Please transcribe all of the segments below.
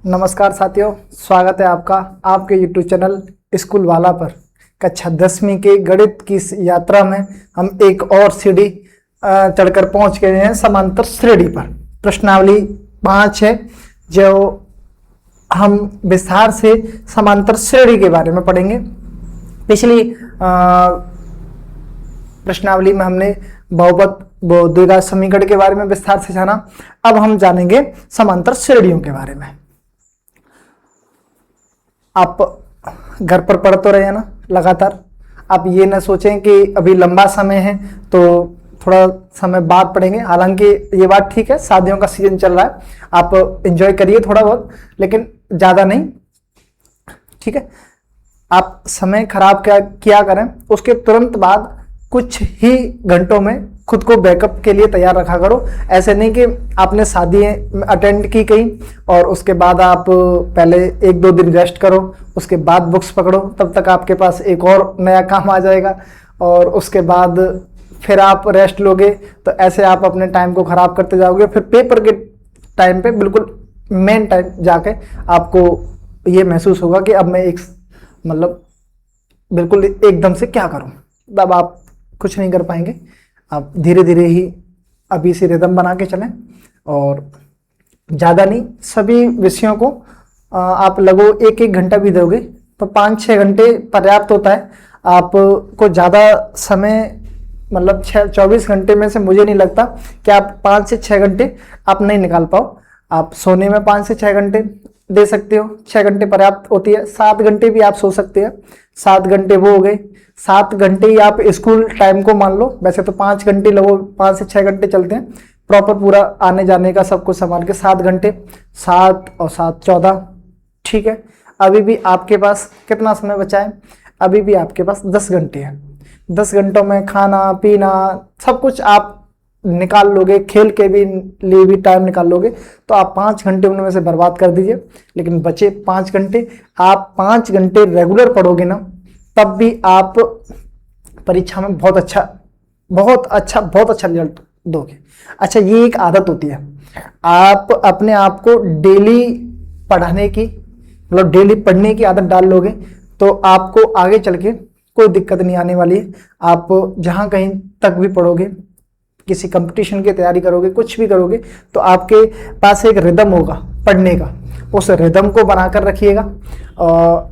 नमस्कार साथियों, स्वागत है आपका आपके YouTube चैनल स्कूल वाला पर। कक्षा 10वीं के गणित की इस यात्रा में हम एक और सीढ़ी चढ़कर पहुंच गए हैं समांतर श्रेणी पर। प्रश्नावली 5 है जो हम विस्तार से समांतर श्रेणी के बारे में पढ़ेंगे। पिछली प्रश्नावली में हमने बहुपद द्विघात समीकरण के बारे में विस्तार से जाना। अब हम जानेंगे समांतर श्रेणियों के बारे में। आप घर पर पढ़ तो रहे हैं ना लगातार। आप ये ना सोचें कि अभी लंबा समय है तो थोड़ा समय बाद पढ़ेंगे। हालांकि ये बात ठीक है, शादियों का सीजन चल रहा है, आप एंजॉय करिए थोड़ा बहुत, लेकिन ज़्यादा नहीं, ठीक है। आप समय खराब किया करें, उसके तुरंत बाद कुछ ही घंटों में खुद को बैकअप के लिए तैयार रखा करो। ऐसे नहीं कि आपने शादी अटेंड की कहीं और उसके बाद आप पहले 1-2 दिन रेस्ट करो, उसके बाद बुक्स पकड़ो, तब तक आपके पास एक और नया काम आ जाएगा और उसके बाद फिर आप रेस्ट लोगे, तो ऐसे आप अपने टाइम को ख़राब करते जाओगे। फिर पेपर के टाइम पे बिल्कुल मेन टाइम जाके आपको ये महसूस होगा कि अब मैं बिल्कुल एकदम से क्या करूं। तब आप कुछ नहीं कर पाएंगे। आप धीरे धीरे ही अभी से रिदम बना के चलें और ज़्यादा नहीं, सभी विषयों को आप लगभग 1-1 घंटा भी दोगे तो 5-6 घंटे पर्याप्त होता है। आपको ज़्यादा समय 24 घंटे में से मुझे नहीं लगता कि आप 5 से 6 घंटे आप नहीं निकाल पाओ। आप सोने में 5 से 6 घंटे दे सकते हो, 6 घंटे पर्याप्त होती है। 7 घंटे भी आप सो सकते हैं, 7 घंटे वो हो गए। 7 घंटे ही आप स्कूल टाइम को मान लो, वैसे तो 5 घंटे लगभग 5 से 6 घंटे चलते हैं प्रॉपर पूरा आने जाने का सब कुछ संभाल के। 7 घंटे, 7 और 7 14, ठीक है। अभी भी आपके पास कितना समय बचा है? अभी भी आपके पास 10 घंटे हैं। 10 घंटों में खाना पीना सब कुछ आप निकाल लोगे, खेल के भी लिए भी टाइम निकाल लोगे, तो आप 5 घंटे उनमें से बर्बाद कर दीजिए। लेकिन बचे 5 घंटे, आप 5 घंटे रेगुलर पढ़ोगे ना, तब भी आप परीक्षा में बहुत अच्छा रिजल्ट दोगे। अच्छा, ये एक आदत होती है, आप अपने आप को डेली पढ़ने की डेली पढ़ने की आदत डाल लोगे तो आपको आगे चल के कोई दिक्कत नहीं आने वाली है। आप जहाँ कहीं तक भी पढ़ोगे, किसी कंपटीशन की तैयारी करोगे, कुछ भी करोगे, तो आपके पास एक रिदम होगा पढ़ने का, उस रिदम को बनाकर रखिएगा।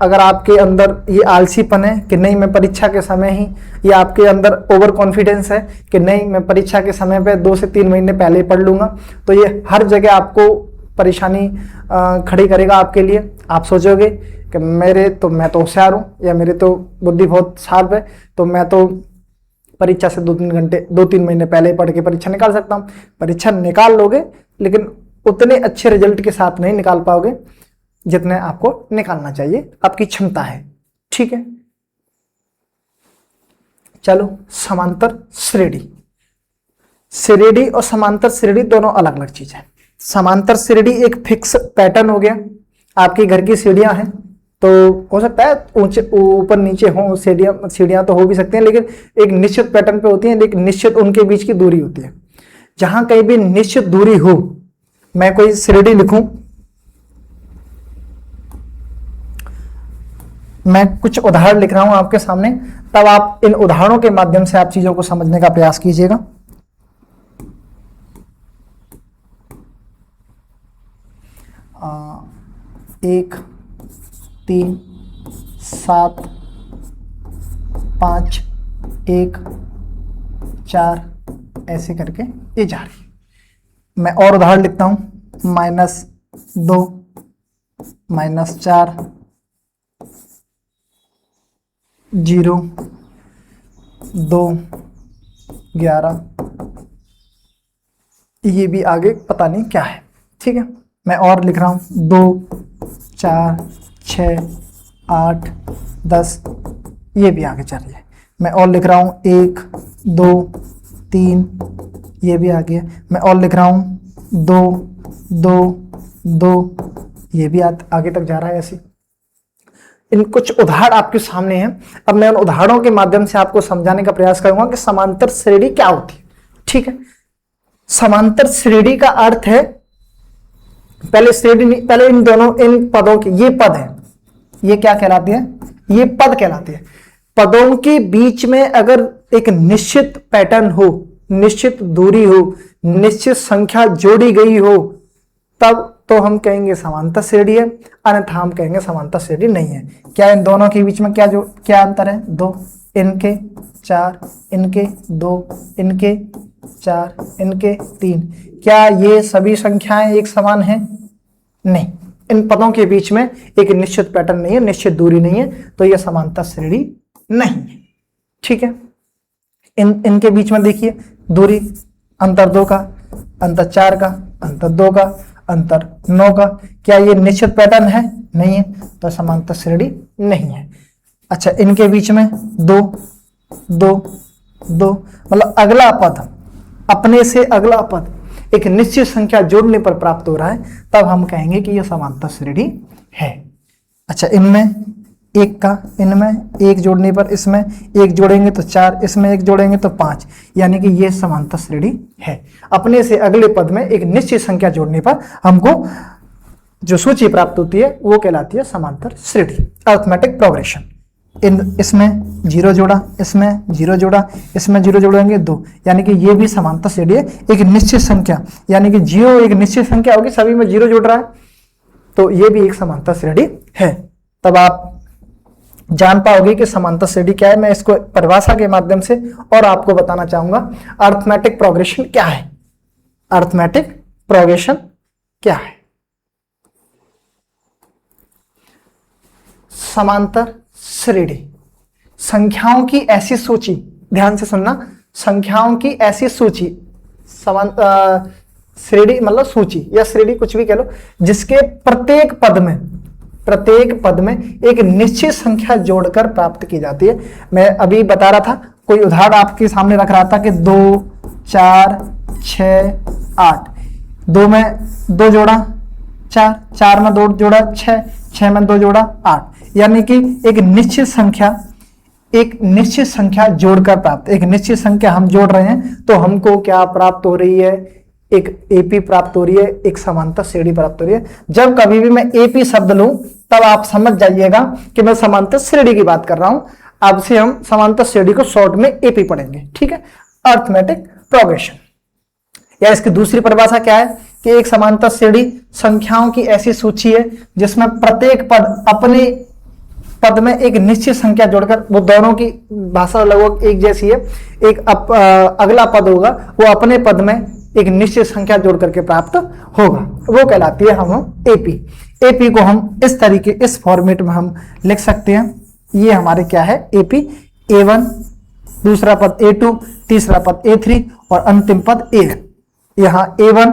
अगर आपके अंदर ये आलसीपन है कि नहीं मैं परीक्षा के समय ही, या आपके अंदर ओवर कॉन्फिडेंस है कि नहीं मैं परीक्षा के समय पे 2 से 3 महीने पहले ही पढ़ लूँगा, तो ये हर जगह आपको परेशानी खड़ी करेगा आपके लिए। आप सोचोगे कि मैं तो होशियार हूँ, या मेरे तो बुद्धि बहुत शार्प है, तो मैं तो परीक्षा से 2-3 महीने पहले ही पढ़ के परीक्षा निकाल सकता हूँ। परीक्षा निकाल लोगे, लेकिन उतने अच्छे रिजल्ट के साथ नहीं निकाल पाओगे जितने आपको निकालना चाहिए, आपकी क्षमता है, ठीक है। चलो, समांतर श्रेणी और समांतर श्रेणी दोनों अलग अलग चीज है। समांतर श्रेणी एक फिक्स पैटर्न हो गया। आपके घर की सीढ़ियां हैं तो हो सकता है ऊंचे ऊपर नीचे हो, सीढ़ियां तो हो भी सकती हैं, लेकिन एक निश्चित पैटर्न पे होती हैं, लेकिन निश्चित उनके बीच की दूरी होती है। जहां कहीं भी निश्चित दूरी हो, मैं कोई श्रेणी लिखूं, मैं कुछ उदाहरण लिख रहा हूं आपके सामने, तब आप इन उदाहरणों के माध्यम से आप चीजों को समझने का प्रयास कीजिएगा। 1 3 7 5 1 4 ऐसे करके ये जा रही है। मैं और उदाहरण लिखता हूं, -2 -4 0 2 11, ये भी आगे पता नहीं क्या है, ठीक है। मैं और लिख रहा हूं 2 4 6 8 10, ये भी आगे चल रही है। मैं और लिख रहा हूं 1 2 3, ये भी आगे है। मैं और लिख रहा हूं 2 2 2, ये भी आगे तक जा रहा है। ऐसे इन कुछ उदाहरण आपके सामने हैं। अब मैं उन उदाहरणों के माध्यम से आपको समझाने का प्रयास करूंगा कि समांतर श्रेणी क्या होती है, ठीक है। समांतर श्रेणी का अर्थ है पहले श्रेणी नहीं, पहले इन दोनों इन पदों की, ये पद है, ये क्या कहलाती है, ये पद कहलाती है। पदों के बीच में अगर एक निश्चित पैटर्न हो, निश्चित दूरी हो, निश्चित संख्या जोड़ी गई हो, तब तो हम कहेंगे समांतर श्रेणी है, अन्यथा हम कहेंगे समांतर श्रेणी नहीं है। क्या इन दोनों के बीच में क्या अंतर है, 2, इनके 4, इनके 2, इनके 4, इनके 3, क्या ये सभी संख्याएं एक समान हैं? नहीं, इन पदों के बीच में एक निश्चित पैटर्न नहीं है, निश्चित दूरी नहीं है, तो यह समांतर श्रेणी नहीं है। ठीक है, इनके बीच में देखिए दूरी, अंतर 2 का, अंतर 4 का, अंतर 2 का, अंतर 9 का, क्या ये निश्चित पैटर्न है? नहीं है, तो समांतर श्रेणी नहीं है। अच्छा, इनके बीच में 2, 2, 2, मतलब अगला पद, अपने से अगला पद एक निश्चित संख्या जोड़ने पर प्राप्त हो रहा है, तब हम कहेंगे कि यह समांतर श्रेणी है। अच्छा, इनमें 1 का, इनमें 1 जोड़ने पर, इसमें 1 जोड़ेंगे तो 4, इसमें 1 जोड़ेंगे तो 5, यानी कि यह समांतर श्रेणी है। अपने से अगले पद में एक निश्चित संख्या जोड़ने पर हमको जो सूची प्राप्त होती है वो कहलाती है समांतर श्रेणी, अरिथमेटिक प्रोग्रेशन। इसमें 0 जोड़ा, इसमें 0 जोड़ा, इसमें 0 जोड़ेंगे 2, यानी कि ये भी समांतर श्रेणी है। एक निश्चित संख्या, यानी कि 0 एक निश्चित संख्या होगी, सभी में 0 जुड़ रहा है, तो ये भी एक समांतर श्रेणी है। तब आप जान पाओगे कि समांतर श्रेणी क्या है। मैं इसको परिभाषा के माध्यम से और आपको बताना चाहूंगा। अरिथमेटिक प्रोग्रेशन क्या है? अरिथमेटिक प्रोग्रेशन क्या है? समांतर श्रेणी संख्याओं की ऐसी सूची, ध्यान से सुनना, संख्याओं की ऐसी सूची, श्रेणी मतलब सूची या श्रेणी कुछ भी कह लो, जिसके प्रत्येक पद में एक निश्चित संख्या जोड़कर प्राप्त की जाती है। मैं अभी बता रहा था, कोई उदाहरण आपके सामने रख रहा था कि 2, 4, 6, 8, 2 में 2 जोड़ा 4, 4 में 2 जोड़ा 6, 6 में 2 जोड़ा 8, यानी कि एक निश्चित संख्या जोड़कर प्राप्त, एक निश्चित संख्या हम जोड़ रहे हैं तो हमको क्या प्राप्त हो रही है? एक एपी प्राप्त हो रही है, एक समांतर श्रेणी प्राप्त हो रही है। जब कभी भी मैं एपी शब्द लूं तब आप समझ जाइएगा कि मैं समांतर श्रेणी की बात कर रहा हूं। अब से हम समांतर श्रेणी को शॉर्ट में एपी पढ़ेंगे, ठीक है, अरिथमेटिक प्रोग्रेशन। या इसकी दूसरी परिभाषा क्या है कि एक समांतर श्रेणी संख्याओं की ऐसी सूची है जिसमें प्रत्येक पद अपने पद में एक निश्चित संख्या जोड़कर, वो दोनों की भाषा लगभग एक जैसी है, एक अगला पद होगा वो अपने पद में एक निश्चित संख्या जोड़ करके प्राप्त होगा, वो कहलाती है हम एपी। एपी को हम इस तरीके, इस फॉर्मेट में हम लिख सकते हैं। ये हमारे क्या है? एपी, A1, दूसरा पद A2, तीसरा पद A3 और अंतिम पद A। यहाँ A1,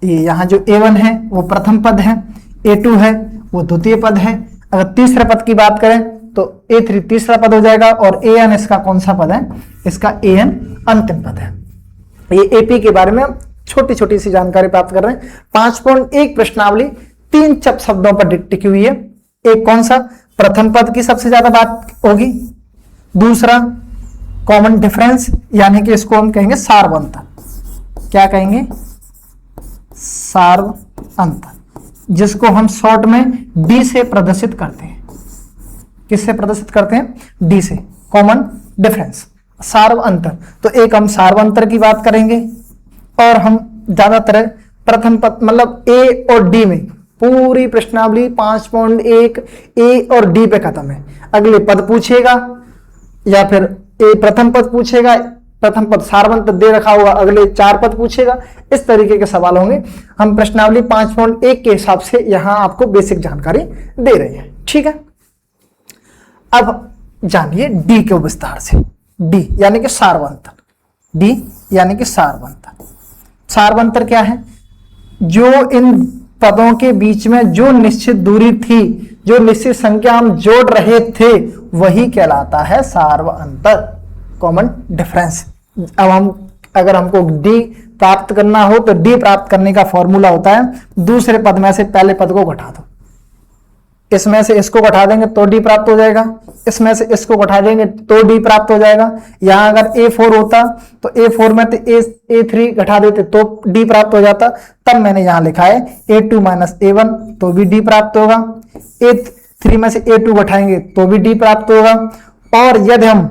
यहाँ जो A1 है वो प्रथम पद है, A2 है वो द्वितीय पद है। अगर तीसरे पद की बात करें तो A3 तीसरा पद हो जाएगा और AN इसका कौन सा पद है? इसका AN अंतिम पद है। ये एपी के बारे में छोटी छोटी सी जानकारी प्राप्त कर रहे हैं। 5.1 प्रश्नावली 3 चप शब्दों पर टिकी हुई है। एक कौन सा? प्रथम पद की सबसे ज्यादा बात होगी। दूसरा कॉमन डिफरेंस, यानी कि इसको हम कहेंगे सार्व अंतर। क्या कहेंगे? सार्व अंतर, जिसको हम शॉर्ट में डी से प्रदर्शित करते हैं। किससे प्रदर्शित करते हैं? डी से, कॉमन डिफरेंस, सार्व अंतर। तो एक हम सार्व अंतर की बात करेंगे और हम ज्यादातर प्रथम पद मतलब ए और डी में, पूरी प्रश्नावली 5.1 ए और डी पे खत्म है। अगले पद पूछेगा या फिर ए प्रथम पद पूछेगा, प्रथम पद सार्वंतर दे रखा होगा, अगले 4 पद पूछेगा, इस तरीके के सवाल होंगे। हम प्रश्नावली 5.1 के हिसाब से यहां आपको बेसिक जानकारी दे रहे हैं, ठीक है। अब जानिए डी के विस्तार से। डी यानी कि सार्वंतर, डी यानी कि सार्वंतर। सार्वंतर क्या है? जो इन पदों के बीच में जो निश्चित दूरी थी, जो निश्चित संख्या हम जोड़ रहे थे, वही कहलाता है सार्व अंतर, कॉमन डिफरेंस। अब हम अगर हमको डी प्राप्त करना हो तो डी प्राप्त करने का फॉर्मूला होता है दूसरे पद में से पहले पद को घटा दो। इसमें से इसको घटा देंगे तो डी प्राप्त हो जाएगा, इसमें से इसको घटा देंगे तो डी प्राप्त हो जाएगा। यहां अगर A4 होता तो A4 में तो A3 घटा देते तो डी प्राप्त हो जाता, तब मैंने यहां लिखा है A2 माइनस A1 तो भी डी प्राप्त होगा। A3 में से A2 घटाएंगे तो भी डी प्राप्त होगा। और यदि हम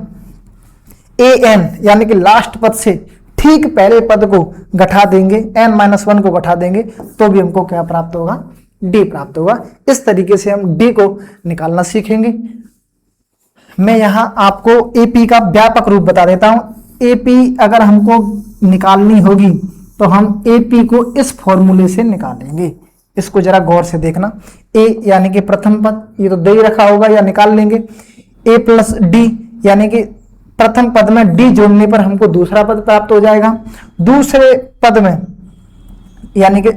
AN यानी कि लास्ट पद से ठीक पहले पद को घटा देंगे, n-1 को घटा देंगे तो भी हमको क्या प्राप्त होगा, डी प्राप्त होगा। इस तरीके से हम डी को निकालना सीखेंगे। मैं यहां आपको एपी का व्यापक रूप बता देता हूं। एपी अगर हमको निकालनी होगी तो हम एपी को इस फॉर्मूले से निकालेंगे। इसको जरा गौर से देखना। ए यानी कि प्रथम पद, ये तो दे ही रखा होगा या निकाल लेंगे। ए प्लस डी यानी कि प्रथम पद में डी जोड़ने पर हमको दूसरा पद प्राप्त हो जाएगा। दूसरे पद में यानी कि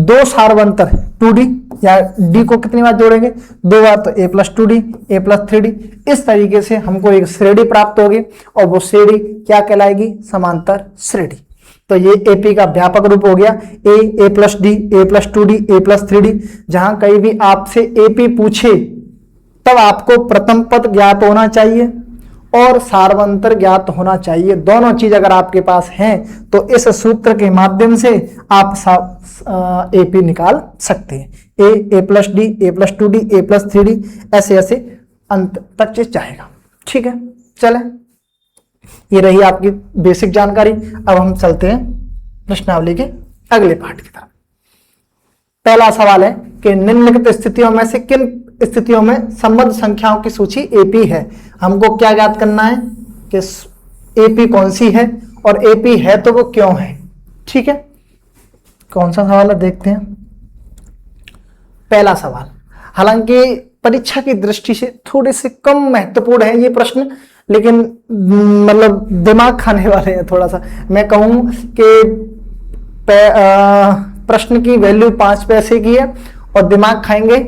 दो सार्वंतर 2d या d को कितनी बार जोड़ेंगे, 2 बार, तो a plus 2d a plus 3d। इस तरीके से हमको एक श्रेणी प्राप्त होगी और वो श्रेणी क्या कहलाएगी, समांतर श्रेणी। तो ये AP का व्यापक रूप हो गया, a plus D a plus 2d a plus 3d। जहां कहीं भी आपसे AP पूछे तब आपको प्रथम पद ज्ञात होना चाहिए और सार्वंतर ज्ञात होना चाहिए। दोनों चीज अगर आपके पास हैं तो इस सूत्र के माध्यम से आप AP निकाल सकते हैं। a plus D a plus 2d a plus 3d ऐसे ऐसे अंत तक चीज जाएगा। ठीक है, चले, ये रही आपकी बेसिक जानकारी। अब हम चलते हैं प्रश्नावली के अगले पार्ट की तरफ। पहला सवाल है कि निम्नलिखित स्थितियों में से किन स्थितियों में संबद्ध संख्याओं की सूची AP है। हमको क्या ज्ञात करना है कि AP कौन सी है और AP है तो वो क्यों है। ठीक है, कौन सा सवाल है देखते हैं। पहला सवाल हालांकि परीक्षा की दृष्टि से थोड़े से कम महत्वपूर्ण है ये प्रश्न, लेकिन मतलब दिमाग खाने वाले हैं थोड़ा सा। मैं कहूं कि प्रश्न की वैल्यू 5 पैसे की है और दिमाग खाएंगे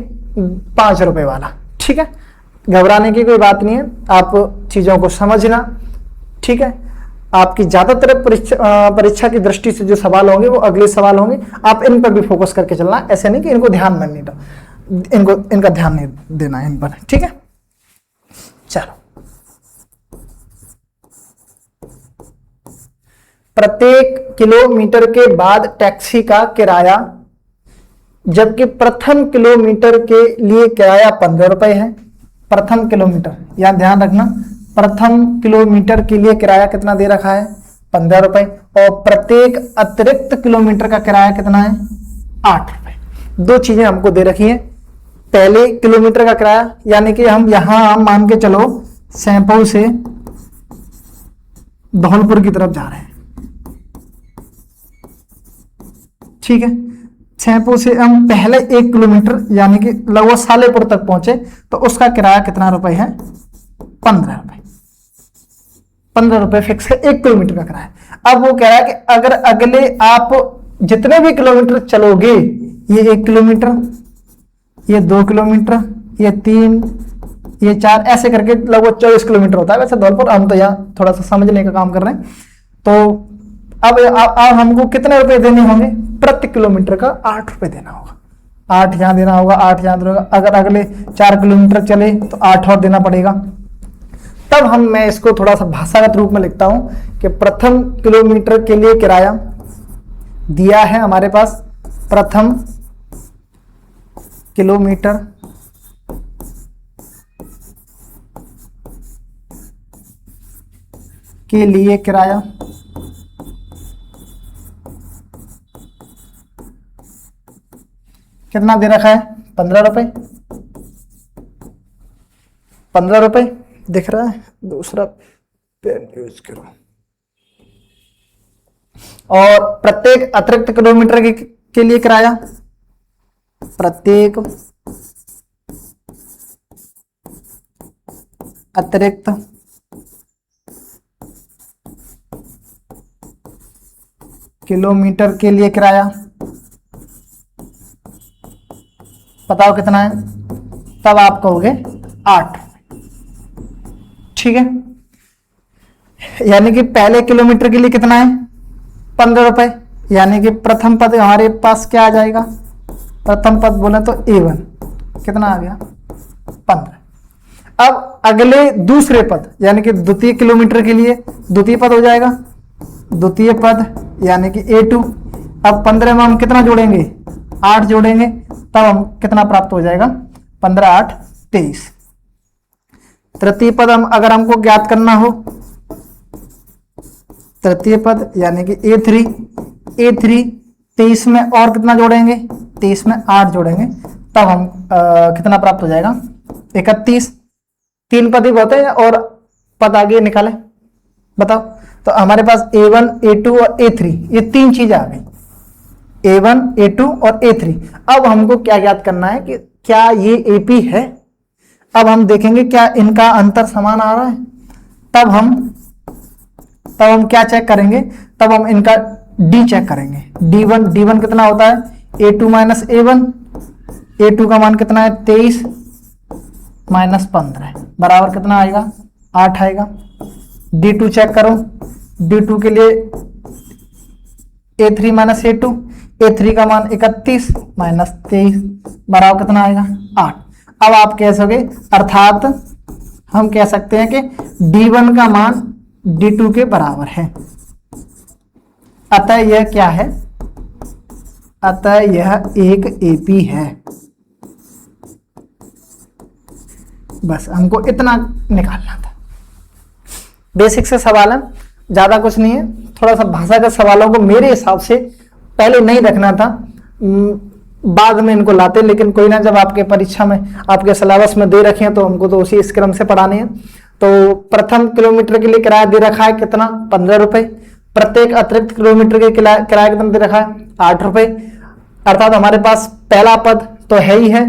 5 रुपए वाला। ठीक है, घबराने की कोई बात नहीं है, आप चीजों को समझना। ठीक है, आपकी ज्यादातर परीक्षा की दृष्टि से जो सवाल होंगे वो अगले सवाल होंगे, आप इन पर भी फोकस करके चलना। ऐसे नहीं कि इनको ध्यान में नहीं दो, इनका ध्यान नहीं देना है इन पर। ठीक है, चलो। प्रत्येक किलोमीटर के बाद टैक्सी का किराया, जबकि प्रथम किलोमीटर के लिए किराया 15 रुपए है। प्रथम किलोमीटर, यहां ध्यान रखना, प्रथम किलोमीटर के लिए किराया कितना दे रखा है, 15 रुपए, और प्रत्येक अतिरिक्त किलोमीटर का किराया कितना है, 8 रुपए। दो चीजें हमको दे रखी हैं। पहले किलोमीटर का किराया यानी कि हम यहां मान के चलो सैंपल से धौलपुर की तरफ जा रहे हैं। ठीक है, सैंपल से हम पहले 1 किलोमीटर यानी कि लगभग सालेपुर तक पहुंचे तो उसका किराया कितना रुपए है, 15 रुपए। 15 रुपए फिक्स है 1 किलोमीटर का किराया। अब वो कह रहा है कि अगर अगले आप जितने भी किलोमीटर चलोगे, ये 1 किलोमीटर, ये 2 किलोमीटर, ये 3, ये 4, ऐसे करके लगभग 24 किलोमीटर होता है। वैसे धौलपुर, हम तो यहाँ थोड़ा सा समझने का काम कर रहे हैं। तो अब हमको कितने रुपए देने होंगे, प्रति किलोमीटर का 8 रुपए देना होगा। 8 यहां देना होगा, 8 यहां देना होगा। अगर अगले 4 किलोमीटर चले तो 8 और देना पड़ेगा। तब मैं इसको थोड़ा सा भाषागत रूप में लिखता हूं कि प्रथम किलोमीटर के लिए किराया दिया है हमारे पास, प्रथम किलोमीटर के लिए किराया कितना दे रखा है, 15 रुपए। 15 रुपए दिख रहा है, दूसरा पेन यूज करो। और प्रत्येक अतिरिक्त किलोमीटर के लिए किराया, प्रत्येक अतिरिक्त किलोमीटर के लिए किराया बताओ कितना है, तब आप कहोगे 8। ठीक है, यानी कि पहले किलोमीटर के लिए कितना है, 15 रुपए। यानी कि प्रथम पद हमारे पास क्या आ जाएगा, प्रथम पद बोले तो A1, कितना आ गया 15। अब अगले दूसरे पद यानी कि द्वितीय किलोमीटर के लिए द्वितीय पद हो जाएगा, द्वितीय पद यानी कि A2। अब 15 में हम कितना जोड़ेंगे 8 जोड़ेंगे, तब हम कितना प्राप्त हो जाएगा 15 8 23। तृतीय पद हम अगर हमको ज्ञात करना हो, तृतीय पद यानी कि A3 23 में और कितना जोड़ेंगे 23 में 8 जोड़ेंगे, तब हम कितना प्राप्त हो जाएगा 31। 3 पद ही बहुत है और पद आगे निकाले, बताओ। तो हमारे पास A1 A2 और A3 ये 3 चीजें आ गई, A1 A2 और A3। अब हमको क्या ज्ञात करना है कि क्या ये AP है। अब हम देखेंगे क्या इनका अंतर समान आ रहा है, तब हम क्या चेक करेंगे, तब हम इनका D चेक करेंगे। D1 कितना होता है A2 माइनस A1, A2 का मान कितना है 23 माइनस 15 बराबर कितना आएगा 8 आएगा। D2 चेक करो, D2 के लिए A3 माइनस A2, A3 का मान 31 माइनस 23 बराबर कितना आएगा 8। अब आप कह सकोगे, अर्थात हम कह सकते हैं कि D1 का मान D2 के बराबर है। अतः यह क्या है, अतः यह एक AP है। बस हमको इतना निकालना था। बेसिक से सवाल है, ज्यादा कुछ नहीं है। थोड़ा सा भाषा के सवालों को मेरे हिसाब से पहले नहीं रखना था, बाद में इनको लाते, लेकिन कोई ना, जब आपके परीक्षा में आपके सिलेबस में दे रखे हैं तो हमको तो उसी क्रम से पढ़ाने हैं। तो प्रथम किलोमीटर के लिए किराया दे रखा है कितना 15 रुपए, प्रत्येक अतिरिक्त किलोमीटर के किराया कितना दे रखा है 8 रुपए। अर्थात हमारे पास पहला पद तो है ही है,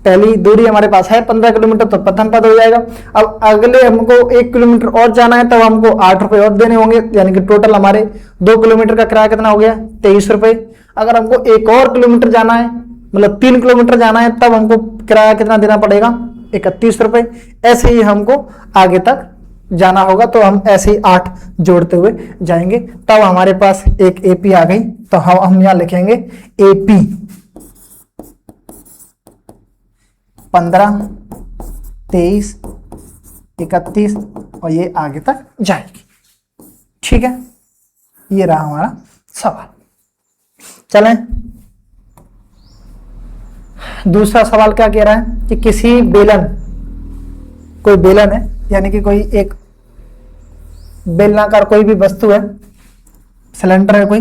पहली दूरी हमारे पास है 15 किलोमीटर, तो प्रथम पद हो जाएगा। अब अगले हमको 1 किलोमीटर और जाना है, तब हमको 8 रुपए और देने होंगे, यानी कि टोटल हमारे 2 किलोमीटर का किराया कितना हो गया 23 रुपए। अगर हमको 1 और किलोमीटर जाना है, मतलब 3 किलोमीटर जाना है, तब हमको किराया कितना देना पड़ेगा 31 रुपए। ऐसे ही हमको आगे तक जाना होगा, तो हम ऐसे ही 8 जोड़ते हुए जाएंगे, तब हमारे पास एक AP आ गई। तो हम यहां लिखेंगे AP 15 23 31 और ये आगे तक जाएगी। ठीक है, ये रहा हमारा सवाल। चलें, दूसरा सवाल क्या कह रहा है कि किसी बेलन, कोई बेलन है यानी कि कोई एक बेलनाकार कोई भी वस्तु है, सिलेंडर है कोई,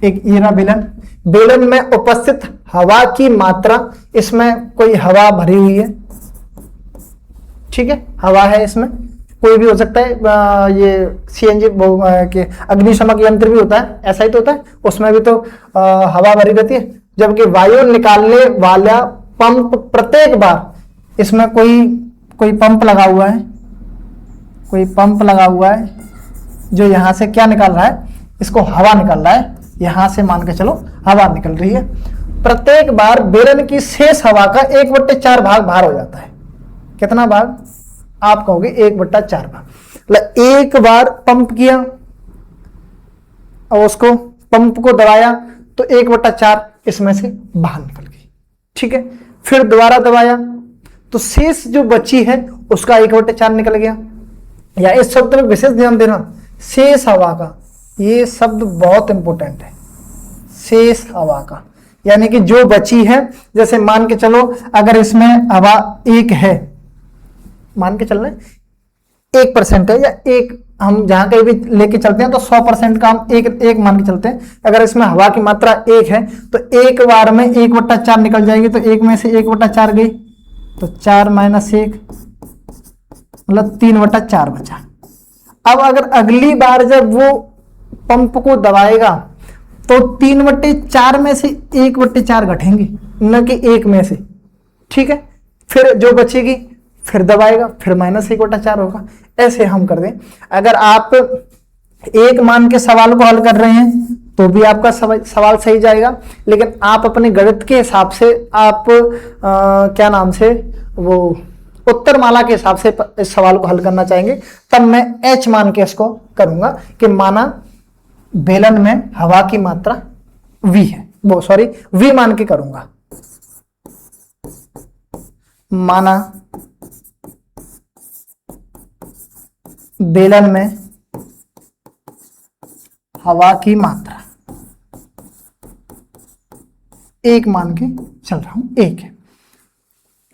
एक हीरा बेलन में उपस्थित हवा की मात्रा, इसमें कोई हवा भरी हुई है, ठीक है, हवा है, इसमें कोई भी हो सकता है, ये CNG के अग्निशमक यंत्र भी होता है, ऐसा ही तो होता है, उसमें भी तो हवा भरी रहती है। जबकि वायु निकालने वाला पंप प्रत्येक बार, इसमें कोई पंप लगा हुआ है, कोई पंप लगा हुआ है जो यहां से क्या निकाल रहा है, इसको हवा निकाल रहा है, यहां से मान के चलो हवा निकल रही है। प्रत्येक बार बेलन की शेष हवा का 1/4 भाग बाहर हो जाता है। कितना भाग, आप कहोगे 1/4 भाग। मतलब एक बार पंप किया और उसको पंप को दबाया तो 1/4 इसमें से बाहर निकल गई, ठीक है। फिर दोबारा दबाया तो शेष जो बची है उसका 1/4 निकल गया। या इस शब्द में विशेष ध्यान देना, शेष हवा का, ये शब्द बहुत इंपॉर्टेंट है, शेष हवा का, यानी कि जो बची है, जैसे मान के चलो अगर इसमें हवा 1 है, मान के चल रहे 1% है, या 1 हम जहां कहीं भी लेके चलते हैं तो 100% का हम एक मान के चलते हैं। अगर इसमें हवा की मात्रा 1 है तो एक बार में 1/4 निकल जाएगी, तो 1 में से 1/4 गई, तो 4 - 1 मतलब 3/4 बचा। अब अगर अगली बार जब वो पंप को दबाएगा तो 3/4 में से 1/4 घटेंगे, न कि 1 में से, ठीक है। फिर जो बचेगी फिर दबाएगा, फिर -1/4 होगा। ऐसे हम कर दें। अगर आप एक मान के सवाल को हल कर रहे हैं तो भी आपका सवाल सही जाएगा, लेकिन आप अपने गणित के हिसाब से आप क्या नाम से वो उत्तरमाला के हिसाब से इस सवाल को हल करना चाहेंगे, तब मैं H मान के इसको करूंगा कि माना बेलन में हवा की मात्रा v है, वो सॉरी v मान के करूंगा। माना बेलन में हवा की मात्रा 1 मान के चल रहा हूं, 1 है।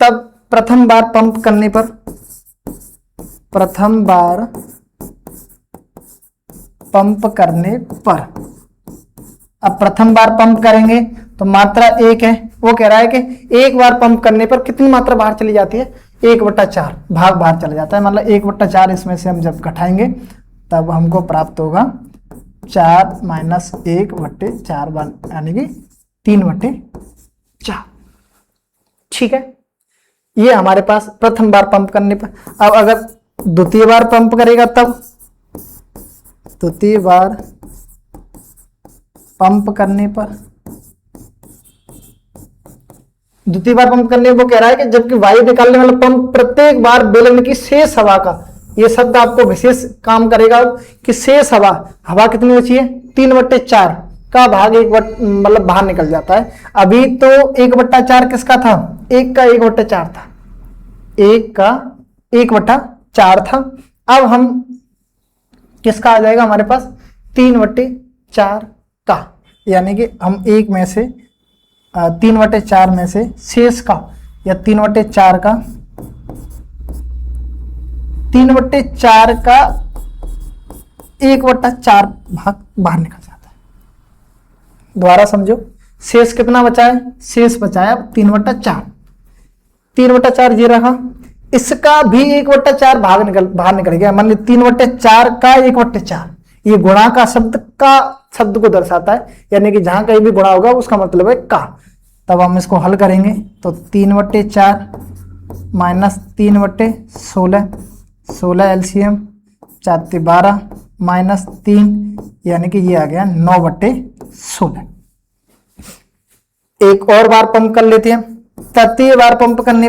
तब प्रथम बार पंप करने पर, अब प्रथम बार पंप करेंगे तो मात्रा 1 है। वो कह रहा है कि एक बार पंप करने पर कितनी मात्रा बाहर चली जाती है, 1/4 भाग बाहर चला जाता है। मतलब 1/4 इसमें से हम जब घटाएंगे तब हमको प्राप्त होगा 4 - 1/4 यानी कि 3/4। ठीक है, ये हमारे पास प्रथम बार पंप करने पर। अब अगर द्वितीय बार पंप करेगा तब द्वितीय बार पंप करने पर वो कह रहा है कि जबकि वायु निकालने वाला पंप प्रत्येक बार बेलन की शेष हवा का, ये शब्द आपको विशेष काम करेगा कि शेष हवा कितनी बची है, 3/4 का भाग मतलब बाहर निकल जाता है। अभी तो 1/4 किसका था, 1 का 1/4 था, 1 का 1/4 था। अब हम किसका आ जाएगा हमारे पास, 3/4 का, यानी कि हम 1 में से 3/4 में से शेष का या 3/4 का 1/4 भाग बाहर निकल जाता है। दोबारा समझो, शेष कितना बचा है, शेष बचा है 3/4 ये रहा, इसका भी 1/4 बाहर निकल गया। मान लीजिए 3/4 का 1/4, ये गुणा का शब्द को दर्शाता है, यानी कि जहां कहीं भी गुणा होगा उसका मतलब है का। तब हम इसको हल करेंगे तो 3/4 माइनस 3/16, 16 एलसीएम 4×12 माइनस 3, यानी कि ये आ गया 9/16। एक और बार पंप कर लेते हैं। तृतीय बार पंप करने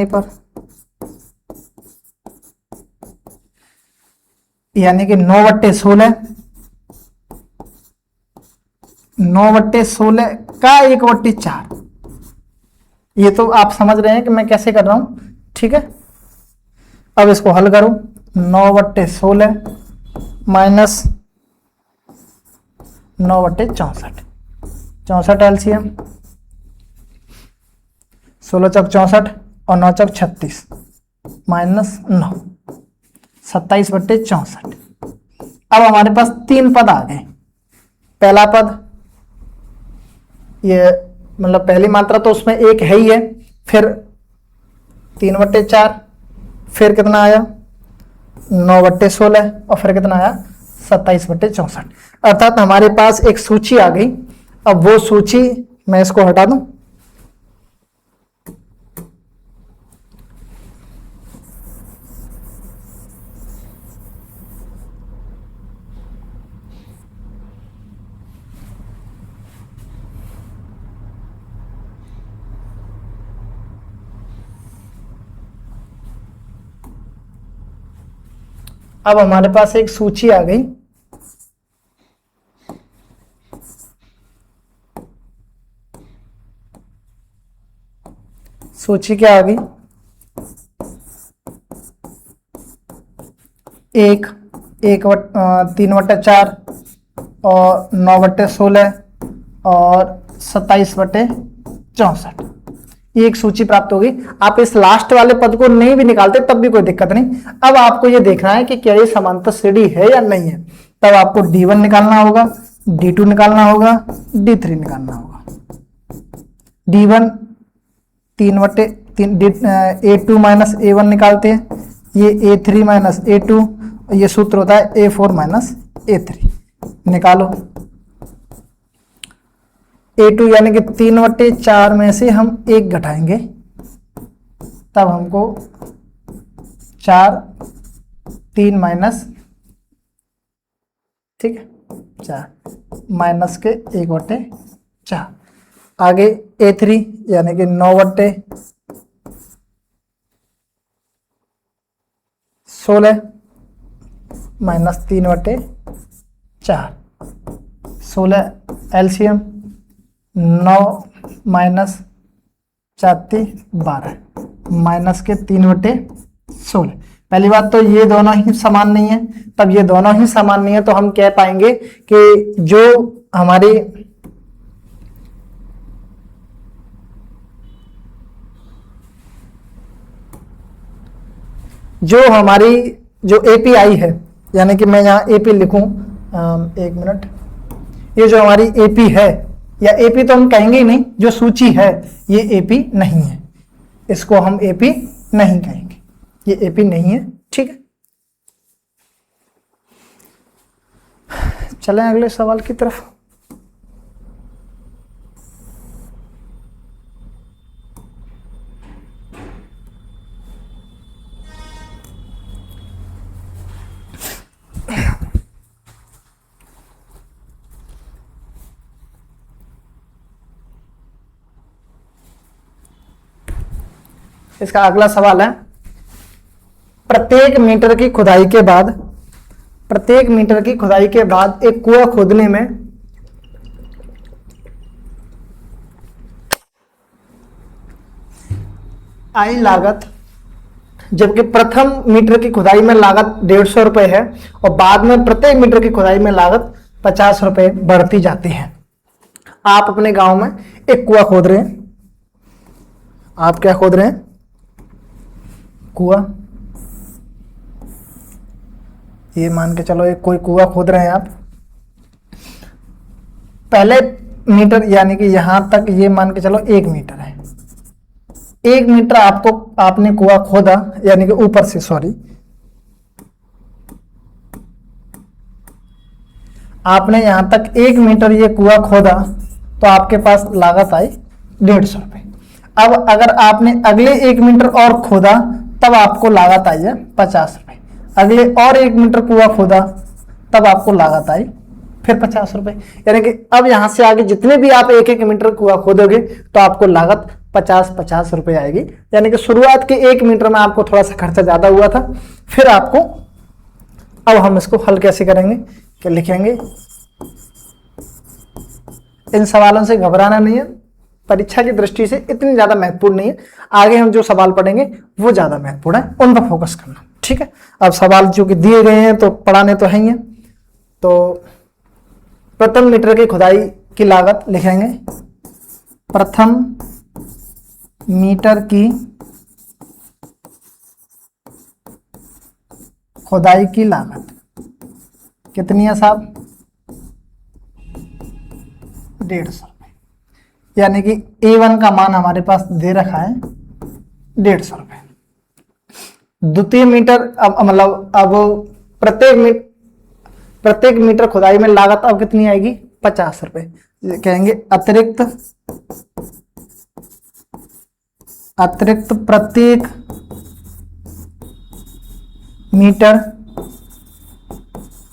पर, यानी कि 9/16 का 1/4। ये तो आप समझ रहे हैं कि मैं कैसे कर रहा हूं, ठीक है। अब इसको हल करो, 9/16 माइनस 9/64, 64 एलसीएम, 16 चौक 64 और 9 चौक 36 माइनस 9, 27/64। अब हमारे पास 3 पद आ गए। पहला पद, ये मतलब पहली मात्रा तो उसमें 1 है ही है, फिर 3/4, फिर कितना आया 9/16 और फिर कितना आया 27/64। अर्थात हमारे पास एक सूची आ गई। अब वो सूची मैं इसको हटा दूं, अब हमारे पास एक सूची आ गई। सूची क्या आ गई, 3/4 और 9/16 और 27/64, ये एक सूची प्राप्त होगी। आप इस लास्ट वाले पद को नहीं भी निकालते तब भी कोई दिक्कत नहीं। अब आपको ये देखना है कि क्या ये समांतर श्रेणी है या नहीं है। तब आपको D1 निकालना होगा, D2 निकालना होगा, D3 निकालना होगा। D1 A2 माइनस A1 निकालते हैं, ये A3 माइनस A2, ये सूत्र होता है A4 माइनस A3। निकालो A2 यानी कि 3/4 में से हम 1 घटाएंगे, तब हमको 4 3 माइनस, ठीक है 4 माइनस के 1/4। आगे A3 यानी कि 9/16 16 माइनस 3/4, 16 एलसीएम, 9 माइनस 4 12 माइनस के 3/16। पहली बात तो ये दोनों ही समान नहीं है, तब ये दोनों ही समान नहीं है तो हम कह पाएंगे कि जो हमारी जो एपीआई है, यानी कि मैं यहाँ एपी लिखूं, एक मिनट, ये जो हमारी एपी है, या एपी तो हम कहेंगे ही नहीं, जो सूची है ये एपी नहीं है, इसको हम एपी नहीं कहेंगे, ये एपी नहीं है। ठीक है, चलें अगले सवाल की तरफ। इसका अगला सवाल है, प्रत्येक मीटर की खुदाई के बाद एक कुआं खोदने में आई लागत, जबकि प्रथम मीटर की खुदाई में लागत 150 रुपए है और बाद में प्रत्येक मीटर की खुदाई में लागत 50 रुपए बढ़ती जाती है। आप अपने गांव में एक कुआं खोद रहे हैं, आप क्या खोद रहे हैं? कुआं। ये मान के चलो एक कोई कुआं खोद रहे हैं आप, पहले मीटर यानी कि यहां तक ये मान के चलो 1 मीटर है, 1 मीटर आपने कुआं खोदा, यानी कि ऊपर से, सॉरी, आपने यहां तक 1 मीटर ये कुआं खोदा तो आपके पास लागत आई 150 रुपए। अब अगर आपने अगले 1 मीटर और खोदा तब आपको लागत आई है 50 रुपए, अगले और 1 मीटर कुआं खोदा तब आपको लागत आई फिर 50 रुपए। यानी कि अब यहां से आगे जितने भी आप 1-1 मीटर कुआं खोदोगे तो आपको लागत 50-50 रुपए आएगी। यानी कि शुरुआत के 1 मीटर में आपको थोड़ा सा खर्चा ज्यादा हुआ था, फिर आपको, अब हम इसको हल कैसे करेंगे, क्या लिखेंगे? इन सवालों से घबराना नहीं है, परीक्षा की दृष्टि से इतनी ज्यादा महत्वपूर्ण नहीं है, आगे हम जो सवाल पढ़ेंगे वो ज्यादा महत्वपूर्ण है, उन पर फोकस करना। ठीक है, अब सवाल जो कि दिए गए हैं तो पढ़ाने तो है ही है। तो प्रथम मीटर की खुदाई की लागत लिखेंगे, प्रथम मीटर की खुदाई की लागत कितनी है साहब? 150 रुपए। यानी कि A1 का मान हमारे पास दे रखा है 150 रुपए। द्वितीय मीटर, अब मतलब अब प्रत्येक मीटर खुदाई में लागत अब कितनी आएगी? 50 रुपए। कहेंगे अतिरिक्त प्रत्येक मीटर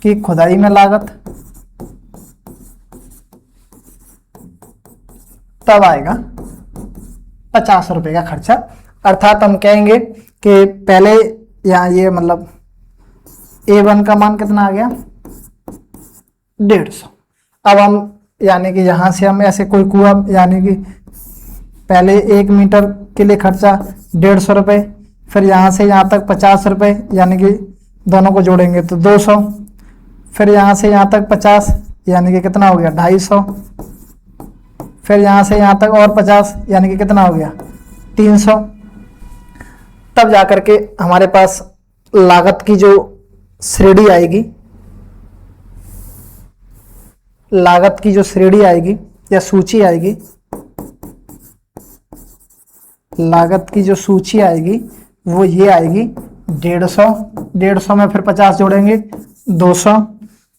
की खुदाई में लागत तब आएगा 50 रुपए का खर्चा। अर्थात हम कहेंगे कि पहले यहाँ ये मतलब A1 का मान कितना आ गया? 150। अब हम यानी कि यहाँ से हम ऐसे कोई कुआं, यानी कि पहले 1 मीटर के लिए खर्चा 150 रुपए, फिर यहाँ से यहाँ तक 50 रुपए, यानी कि दोनों को जोड़ेंगे तो 200, फिर यहाँ से यहाँ तक 50, यानी कि कितना हो गया? 250, फिर यहाँ से यहाँ तक और 50, यानी कि कितना हो गया? 300। तब जाकर के हमारे पास लागत की जो श्रेणी आएगी, लागत की जो श्रेणी आएगी या सूची आएगी, लागत की जो सूची आएगी वो ये आएगी 150 में फिर 50 जोड़ेंगे 200,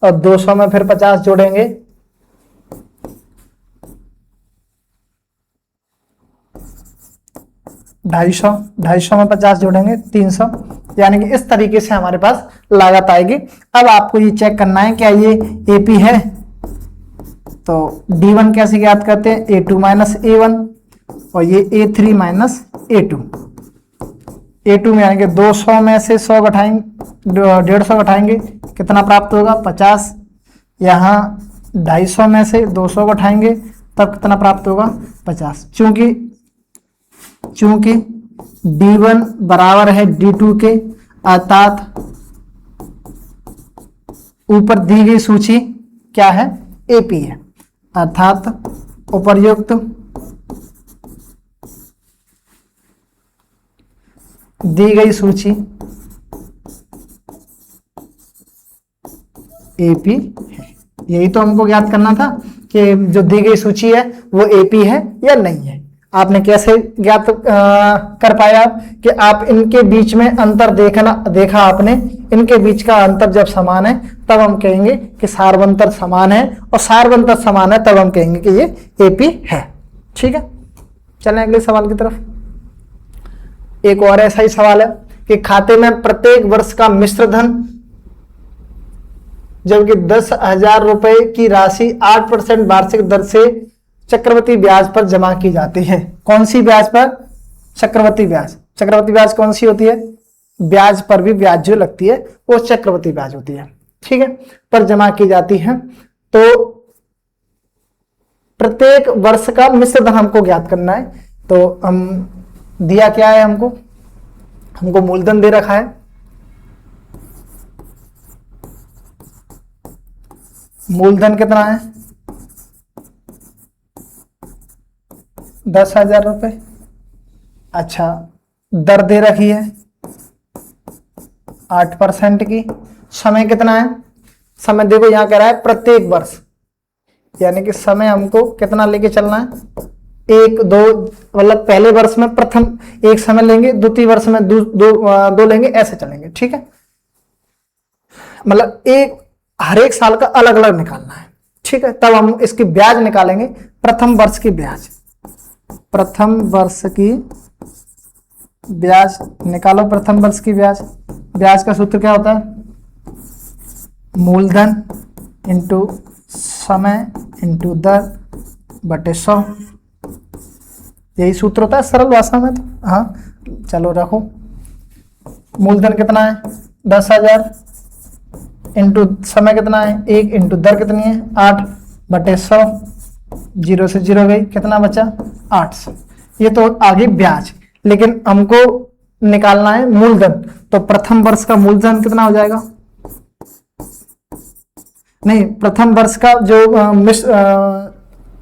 और 200 में फिर 50 जोड़ेंगे 250 में 50 जोड़ेंगे 300। यानी कि इस तरीके से हमारे पास लागत आएगी। अब आपको ये चेक करना है क्या ये एपी है, तो D1 कैसे ज्ञात करते हैं? A2 माइनस A1, और ये A3 माइनस A2। A2 में आएंगे 200 में से 100 घटाएंगे, 150 घटाएंगे, कितना प्राप्त होगा 50। यहाँ 250 में से 200 घटाएंगे तब कितना प्राप्त होगा 50। चूंकि D1 बराबर है D2 के, अर्थात ऊपर दी गई सूची क्या है AP है, अर्थात उपर्युक्त दी गई सूची AP है। यही तो हमको ज्ञात करना था कि जो दी गई सूची है वो AP है या नहीं है। आपने कैसे ज्ञात कर पाया आप कि आप इनके बीच में अंतर देखा आपने, इनके बीच का अंतर जब समान है तब हम कहेंगे कि सार्वंतर समान है, और सार्वंतर समान है तब हम कहेंगे कि ये AP है। ठीक है, चलें अगले सवाल की तरफ। एक और ऐसा ही सवाल है कि खाते में प्रत्येक वर्ष का मिश्र धन, जबकि 10,000 रुपए की राशि 8% वार्षिक दर से चक्रवृद्धि ब्याज पर जमा की जाती है। कौन सी ब्याज पर? चक्रवृद्धि ब्याज। चक्रवृद्धि ब्याज कौन सी होती है? ब्याज पर भी ब्याज जो लगती है वो चक्रवृद्धि ब्याज होती है। ठीक है, पर जमा की जाती है। तो प्रत्येक वर्ष का मिश्र धन हमको ज्ञात करना है। तो हम दिया क्या है हमको मूलधन दे रखा है। मूलधन कितना है? 10,000 रुपए। अच्छा, दर दे रखी है 8% की। समय कितना है? समय देखो यहां कह रहा है प्रत्येक वर्ष, यानी कि समय हमको कितना लेके चलना है? 1 2, मतलब पहले वर्ष में प्रथम एक समय लेंगे, द्वितीय वर्ष में दो लेंगे, ऐसे चलेंगे। ठीक है, मतलब हर एक साल का अलग अलग निकालना है। ठीक है, तब हम इसकी ब्याज निकालेंगे। प्रथम वर्ष की ब्याज, प्रथम वर्ष की ब्याज निकालो। प्रथम वर्ष की ब्याज, ब्याज का सूत्र क्या होता है? मूलधन इंटू समय इंटू दर बटे 100। यही सूत्र होता है सरल भाषा में। तो हाँ, चलो रखो। मूलधन कितना है? 10,000 इंटू समय कितना है? 1 इंटू दर कितनी है? 8 बटे 100। 0 से 0 गई, कितना बचा? 800। ये तो आगे ब्याज, लेकिन हमको निकालना है मूलधन। तो प्रथम वर्ष का मूलधन कितना हो जाएगा? नहीं, प्रथम वर्ष का जो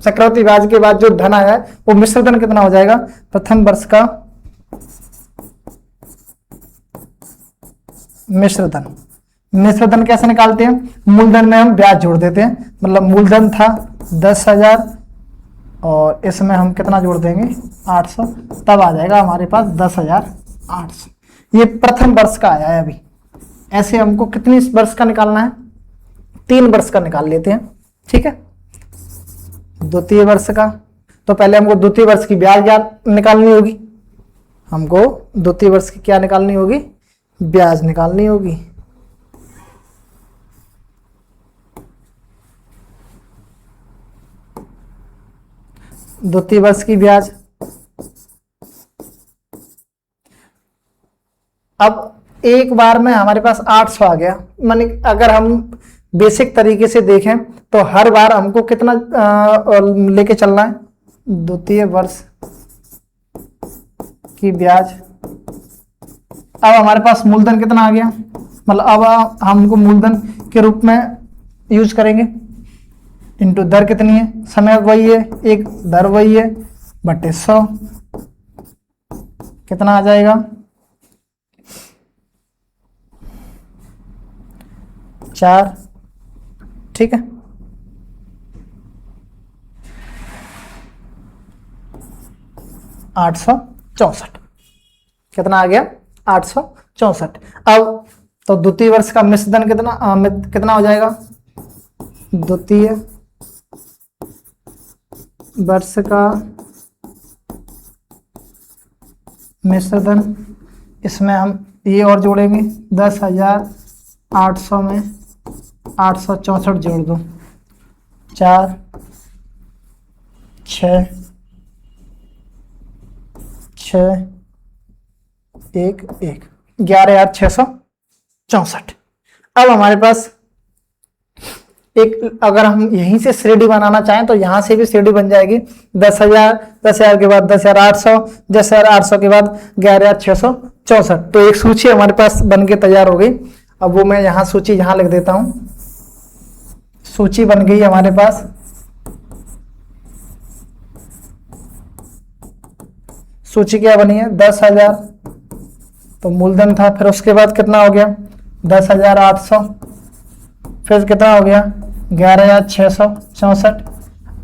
चक्रवृद्धि ब्याज के बाद जो धन आया है वो मिश्र धन कितना हो जाएगा? प्रथम वर्ष का मिश्र धन। मिश्र धन कैसे निकालते हैं? मूलधन में हम ब्याज जोड़ देते हैं। मतलब मूलधन था 10,000 और इसमें हम कितना जोड़ देंगे? 800, तब आ जाएगा हमारे पास 10,800। ये प्रथम वर्ष का आया है अभी। ऐसे हमको कितनी वर्ष का निकालना है? 3 वर्ष का निकाल लेते हैं। ठीक है, द्वितीय वर्ष का। तो पहले हमको द्वितीय वर्ष की ब्याज निकालनी होगी। हमको द्वितीय वर्ष की क्या निकालनी होगी? ब्याज निकालनी होगी। द्वितीय वर्ष की ब्याज, अब एक बार में हमारे पास 800 आ गया। माने अगर हम बेसिक तरीके से देखें तो हर बार हमको कितना लेके चलना है? द्वितीय वर्ष की ब्याज। अब हमारे पास मूलधन कितना आ गया? मतलब अब हमको मूलधन के रूप में यूज करेंगे। इंटू दर कितनी है? समय वही है, एक दर वही है, बटे 100। कितना आ जाएगा? 4। ठीक है, $864। कितना आ गया? 864। अब तो द्वितीय वर्ष का मिश्र धन कितना हो जाएगा? द्वितीय वर्ष का मिश्र धन, इसमें हम ये और जोड़ेंगे। 10,800 में 864 जोड़ दो। 4 6 6 1 1 11,664। अब हमारे पास एक, अगर हम यहीं से श्रेणी बनाना चाहें तो यहां से भी श्रेणी बन जाएगी। 10,000, 10,000 के बाद 10,800, 10,800 के बाद 11,664। तो एक सूची हमारे पास बन के तैयार हो गई। अब वो मैं यहाँ सूची यहाँ लिख देता हूं। सूची बन गई हमारे पास। सूची क्या बनी है? 10,000 तो मूलधन था, फिर उसके बाद कितना हो गया? 10,800, फिर कितना हो गया? 11,664।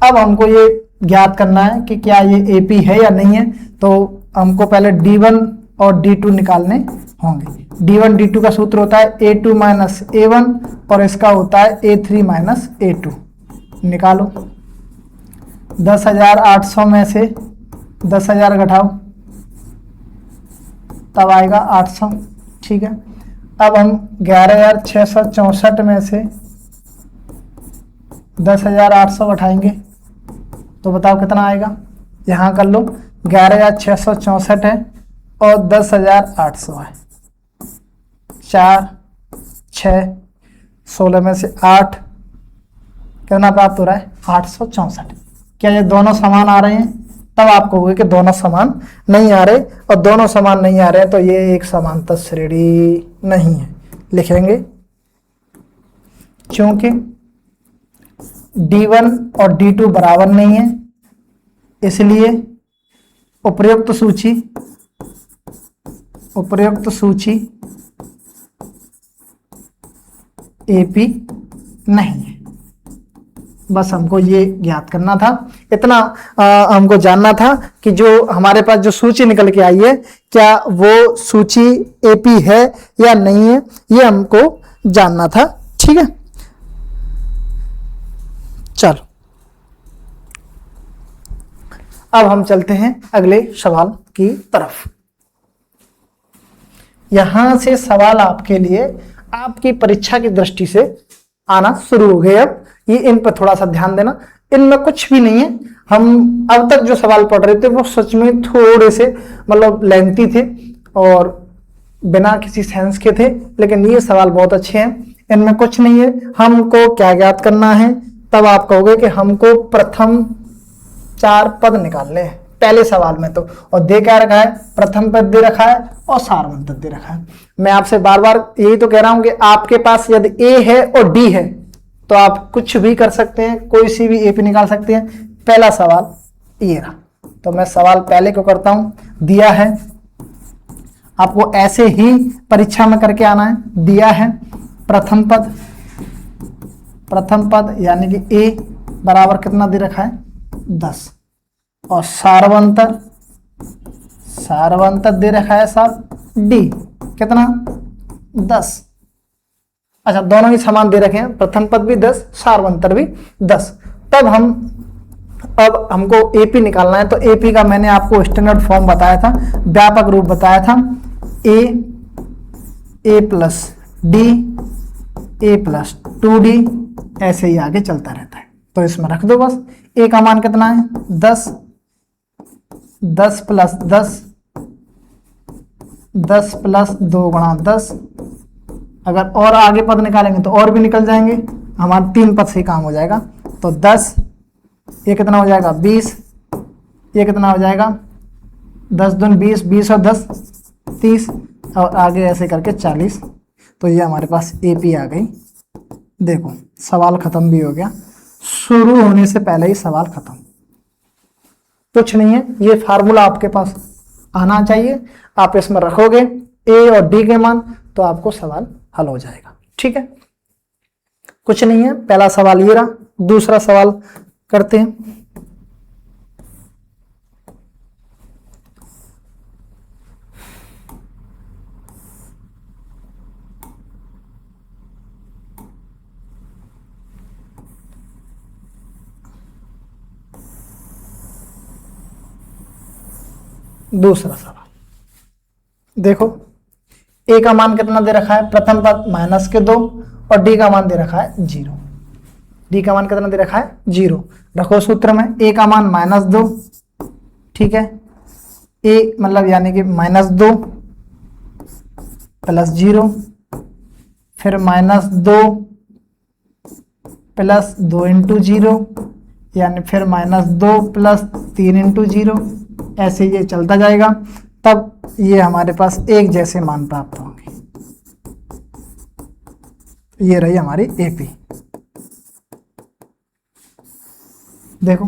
अब हमको ये ज्ञात करना है कि क्या ये एपी है या नहीं है। तो हमको पहले D1 और D2 निकालने होंगे। D1 D2 का सूत्र होता है A2 माइनस A1 और इसका होता है A3 माइनस A2। निकालो। 10,800 में से 10,000 घटाओ, तब आएगा 800। ठीक है। अब हम 11,664 में से 10,800 घटाएंगे तो बताओ कितना आएगा? यहाँ कर लो। 11,664 है और 10,800 है। 4 6 16 में से 8 कितना प्राप्त हो रहा है? 864। क्या ये दोनों समान आ रहे हैं? तब आप कहोगे कि दोनों समान नहीं आ रहे, और दोनों समान नहीं आ रहे तो ये एक समांतर श्रेणी नहीं है। लिखेंगे क्योंकि D1 और D2 बराबर नहीं है, इसलिए उपर्युक्त सूची AP नहीं है। बस हमको ये ज्ञात करना था, इतना हमको जानना था कि जो हमारे पास जो सूची निकल के आई है क्या वो सूची एपी है या नहीं है, ये हमको जानना था। ठीक है, चलो अब हम चलते हैं अगले सवाल की तरफ। यहां से सवाल आपके लिए आपकी परीक्षा की दृष्टि से आना शुरू हो गए। अब ये इन पर थोड़ा सा ध्यान देना, इनमें कुछ भी नहीं है। हम अब तक जो सवाल पढ़ रहे थे वो सच में थोड़े से मतलब लेंथी थे और बिना किसी सेंस के थे, लेकिन ये सवाल बहुत अच्छे हैं, इनमें कुछ नहीं है। हमको क्या ज्ञात करना है? तब आप कहोगे कि हमको प्रथम 4 पद निकालने हैं पहले सवाल में। तो और दे क्या रखा है? प्रथम पद दे रखा है और सारवंत दे रखा है। मैं आपसे बार बार यही तो कह रहा हूं कि आपके पास यदि ए है और डी है तो आप कुछ भी कर सकते हैं, कोई सी भी एपी निकाल सकते हैं। पहला सवाल ये रहा, तो मैं सवाल पहले को करता हूं। दिया है, आपको ऐसे ही परीक्षा में करके आना है। दिया है प्रथम पद यानी कि ए बराबर कितना दे रखा है? 10, और सारवंतर दे रखा है साहब डी कितना? 10। अच्छा, दोनों ही समान दे रखे हैं, प्रथम पद भी 10, सारवंतर भी 10। तब अब हमको एपी निकालना है। तो एपी का मैंने आपको स्टैंडर्ड फॉर्म बताया था, व्यापक रूप बताया था। ए प्लस डी, ए प्लस 2D, ऐसे ही आगे चलता रहता है। तो इसमें रख दो बस। ए का मान कितना है? 10, 10 प्लस 10, 10 प्लस 2 गुणा 10। अगर और आगे पद निकालेंगे तो और भी निकल जाएंगे, हमारा 3 पद से काम हो जाएगा। तो 10, ये कितना हो जाएगा? 20, ये कितना हो जाएगा? 10 दूनी 20, 20 और 10 30, और आगे ऐसे करके 40। तो ये हमारे पास एपी आ गई। देखो सवाल खत्म भी हो गया, शुरू होने से पहले ही सवाल खत्म। कुछ नहीं है, ये फार्मूला आपके पास आना चाहिए। आप इसमें रखोगे ए और डी के मान तो आपको सवाल हल हो जाएगा। ठीक है, कुछ नहीं है। पहला सवाल ये रहा। दूसरा सवाल करते हैं। दूसरा सवाल देखो, ए का मान कितना दे रखा है? प्रथम पद -2, और डी का मान दे रखा है 0। डी का मान कितना दे रखा है? 0। रखो सूत्र में, ए का मान -2, ठीक है, ए मतलब यानी कि -2 प्लस 0, फिर -2 प्लस 2 इंटू 0, यानी फिर -2 प्लस 3 इंटू 0, ऐसे ये चलता जाएगा। तब ये हमारे पास एक जैसे मान प्राप्त होंगे। ये रही हमारी एपी। देखो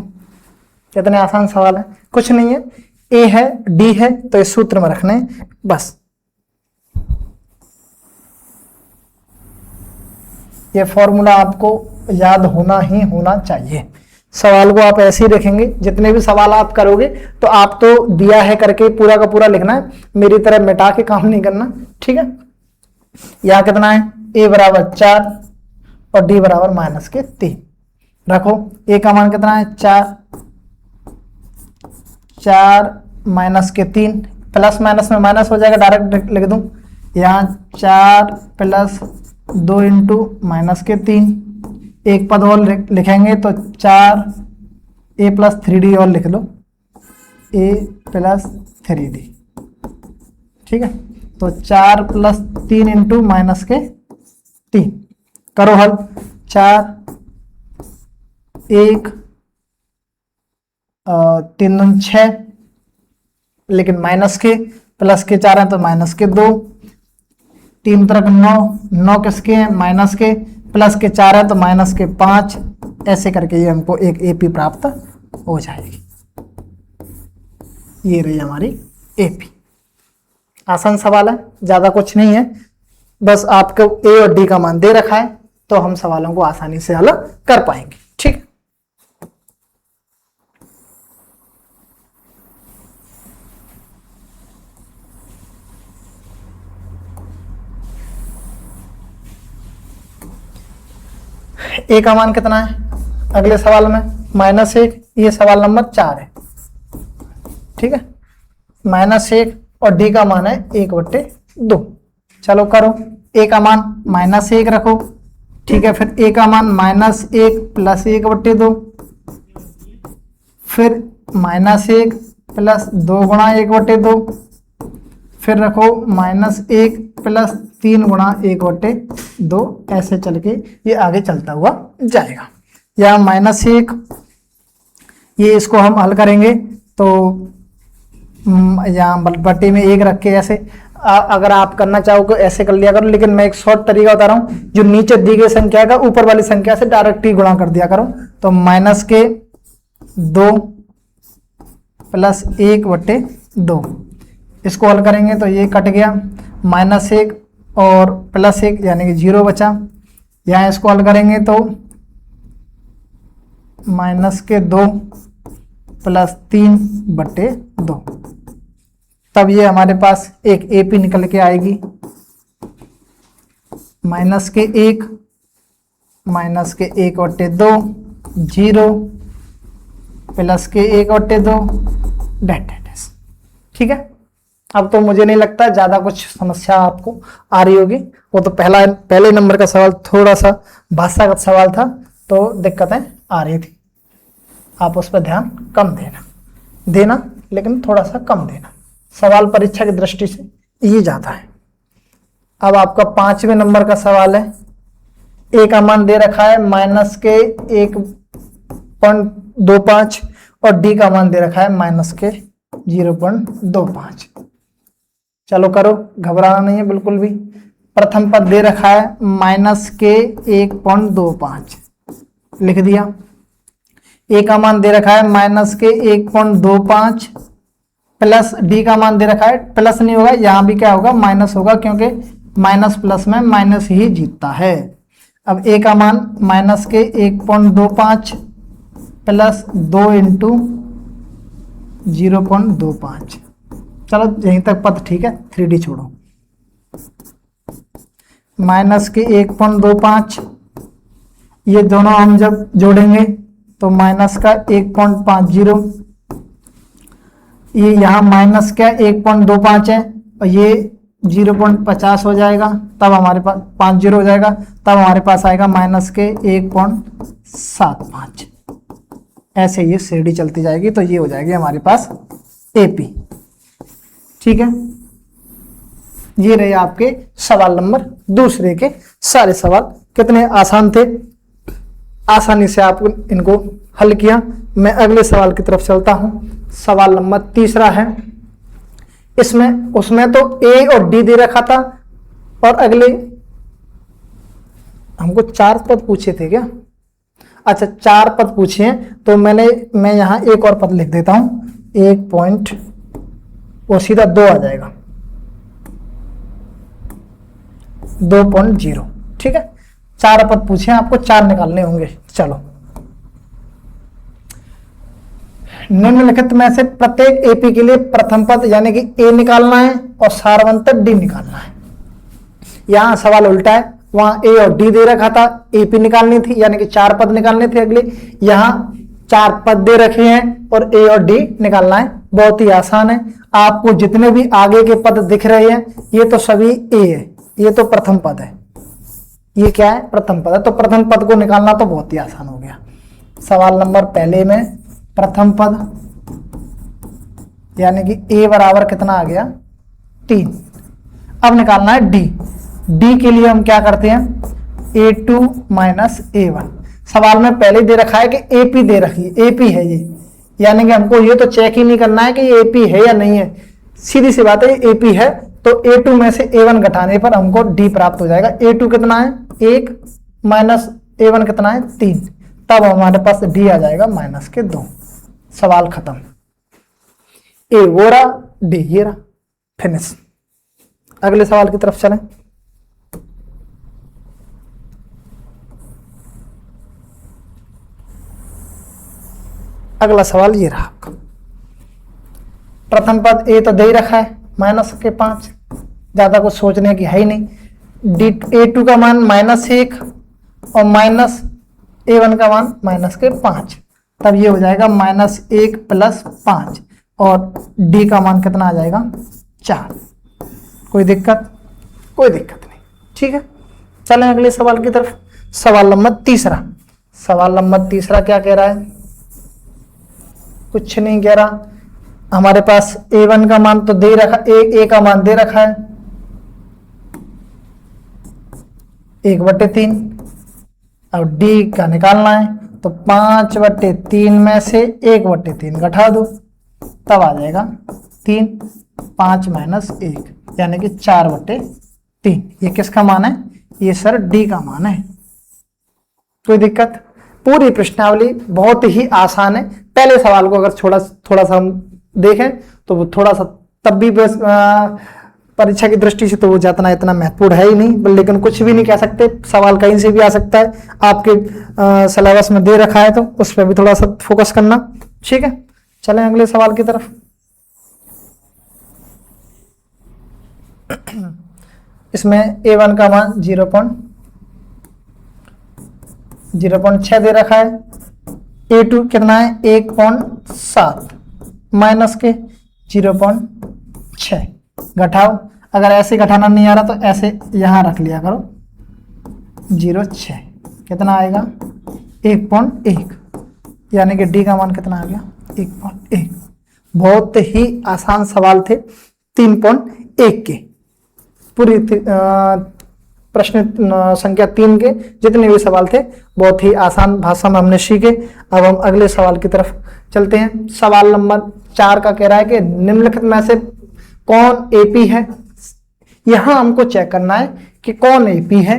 कितने आसान सवाल है, कुछ नहीं है, ए है डी है तो इस सूत्र में रखने बस। ये फॉर्मूला आपको याद होना ही होना चाहिए। सवाल को आप ऐसे ही रखेंगे, जितने भी सवाल आप करोगे तो आप तो दिया है करके पूरा का पूरा लिखना है, मेरी तरह मिटा के काम नहीं करना, ठीक है। यहाँ कितना है, ए बराबर 4 और डी बराबर -3 रखो। ए का मान कितना है 4, 4 -3, प्लस माइनस में माइनस हो जाएगा, डायरेक्ट लिख दूं। यहाँ 4 प्लस 2 इंटू -3, एक पद और लिखेंगे तो 4 a प्लस 3d और लिख लो, a प्लस 3d, ठीक है। तो 4 प्लस 3 इंटू -3 करो हल। 4 1 3 दूनी 6, लेकिन माइनस के प्लस के 4 हैं तो -2, 3 तरफ 9, 9 किसके हैं माइनस के, प्लस के 4 है तो -5, ऐसे करके ये हमको एक एपी प्राप्त हो जाएगी। ये रही हमारी एपी। आसान सवाल है, ज्यादा कुछ नहीं है, बस आपको ए और डी का मान दे रखा है तो हम सवालों को आसानी से हल कर पाएंगे, ठीक। ए का मान कितना है अगले सवाल में, -1, ये सवाल नंबर 4 है, ठीक है। -1 और डी का मान है 1/2। चलो करो, ए का मान -1 रखो, ठीक है। फिर ए का मान -1 प्लस 1/2, फिर -1 प्लस 2 गुणा 1/2, फिर रखो -1 प्लस 3 गुणा 1/2, ऐसे चल के ये आगे चलता हुआ जाएगा। या -1, ये इसको हम हल करेंगे तो यहाँ बट्टे में 1 रख के ऐसे, अगर आप करना चाहो तो ऐसे कर लिया करो, लेकिन मैं एक शॉर्ट तरीका बता रहा हूँ, जो नीचे दी गई संख्या का ऊपर वाली संख्या से डायरेक्ट ही गुणा कर दिया करो। तो -2 प्लस 1/2, इसको हल करेंगे तो ये कट गया, -1 और +1 यानी कि 0 बचा। यहाँ इसको हल करेंगे तो -2 प्लस 3/2, तब ये हमारे पास एक एपी निकल के आएगी, -1 -1/2, 0 प्लस 1/2, ठीक है। अब तो मुझे नहीं लगता ज्यादा कुछ समस्या आपको आ रही होगी, वो तो पहले नंबर का सवाल थोड़ा सा भाषागत सवाल था तो दिक्कतें आ रही थी, आप उस पर ध्यान कम देना, लेकिन थोड़ा सा कम देना, सवाल परीक्षा की दृष्टि से ये ज्यादा है। अब आपका 5वें नंबर का सवाल है, ए का मान दे रखा है -1.25 और डी का मान दे रखा है -0.25। चलो करो, घबराना नहीं है बिल्कुल भी। प्रथम पद दे रखा है -1.25, लिख दिया। ए का मान दे रखा है -1.25 प्लस डी का मान दे रखा है, प्लस नहीं होगा, यहाँ भी क्या होगा माइनस होगा, क्योंकि माइनस प्लस में माइनस ही जीतता है। अब ए का मान -1.25 प्लस 2 इंटू 0.25, चलो यहीं तक पद ठीक है, 3D छोड़ो। -1.25, ये दोनों हम जब जोड़ेंगे तो -1.50, ये यहाँ माइनस क्या 1.25 है और ये 0.50 हो जाएगा, तब हमारे पास 50 हो जाएगा, तब हमारे पास आएगा -1.75। ऐसे ये सीढ़ी चलती जाएगी तो ये हो जाएगी हमारे पास एपी, ठीक है। ये रहे आपके सवाल नंबर दूसरे के सारे सवाल। कितने आसान थे, आसानी से आप इनको हल किया। मैं अगले सवाल की तरफ चलता हूं। सवाल नंबर तीसरा है। इसमें उसमें तो ए और डी दे रखा था और अगले हमको 4 पद पूछे थे क्या? अच्छा, 4 पद पूछे हैं, तो मैं यहां एक और पद लिख देता हूं। 1 पॉइंट वो सीधा 2 आ जाएगा, 2.0। ठीक है, 4 पद पूछे हैं, आपको 4 निकालने होंगे। चलो, निम्नलिखित में से प्रत्येक एपी के लिए प्रथम पद यानी कि ए निकालना है और सारवंतर डी निकालना है। यहां सवाल उल्टा है, वहां ए और डी दे रखा था, एपी निकालनी थी यानी कि 4 पद निकालने थे अगले। यहां 4 पद दे रखे हैं और ए और डी निकालना है। बहुत ही आसान है। आपको जितने भी आगे के पद दिख रहे हैं ये तो सभी ए है, ये तो प्रथम पद है। ये क्या है? प्रथम पद है। तो प्रथम पद को निकालना तो बहुत ही आसान हो गया। सवाल नंबर पहले में प्रथम पद यानी कि ए बराबर कितना आ गया? 3। अब निकालना है डी। डी के लिए हम क्या करते हैं? A2 minus A1। सवाल में पहले दे रखा है कि AP दे रखी है, AP है ये, यानी कि हमको ये तो चेक ही नहीं करना है कि ये AP है या नहीं है। सीधी सी बात है, ये AP है तो A2 में से A1 घटाने पर हमको D प्राप्त हो जाएगा। A2 कितना है? 1 माइनस A1 कितना है? 3। तब हमारे पास D आ जाएगा -2। सवाल खत्म। ए वो रहा, डी ये रहा, फिनिश। अगले सवाल की तरफ चलें। अगला सवाल ये रहा आपका। प्रथम पद ए तो दे ही रखा है -5, ज्यादा कुछ सोचने की है ही नहीं। डी A2 का मान -1 और -A1 का मान -5, तब ये हो जाएगा -1 + 5 और डी का मान कितना आ जाएगा? 4। कोई दिक्कत? कोई दिक्कत नहीं। ठीक है, चलें अगले सवाल की तरफ। सवाल नंबर तीसरा। सवाल नंबर तीसरा क्या कह रहा है? कुछ नहीं कह रहा। हमारे पास A1 का मान तो दे रखा, ए का मान दे रखा है 1/3। अब डी का निकालना है तो 5/3 में से 1/3 घटा दो, तब आ जाएगा 3। 5 - 1 यानी कि 4/3। ये किसका मान है? ये सर डी का मान है। कोई दिक्कत? पूरी प्रश्नावली बहुत ही आसान है। पहले सवाल को अगर थोड़ा सा हम देखें तो वो थोड़ा सा तब भी परीक्षा की दृष्टि से तो वो इतना महत्वपूर्ण है ही नहीं, लेकिन कुछ भी नहीं कह सकते, सवाल कहीं से भी आ सकता है। आपके सिलेबस में दे रखा है तो उस पर भी थोड़ा सा फोकस करना। ठीक है, चलें अगले सवाल की तरफ। इसमें A1 का मान 0.6 दे रखा है। A2 कितना है? 1.7 माइनस के 0.6 घटाओ। अगर ऐसे घटाना नहीं आ रहा तो ऐसे यहां रख लिया करो। 0.6 कितना आएगा? 1.1 यानी कि डी का मान कितना आ गया? 1.1। बहुत ही आसान सवाल थे 3.1 के। पूरी प्रश्न संख्या 3 के जितने भी सवाल थे बहुत ही आसान भाषा में हमने सीखे। अब हम अगले सवाल की तरफ चलते हैं। सवाल नंबर 4 का कह रहा है कि निम्नलिखित में से कौन एपी है? यहां हमको चेक करना है कि कौन एपी है,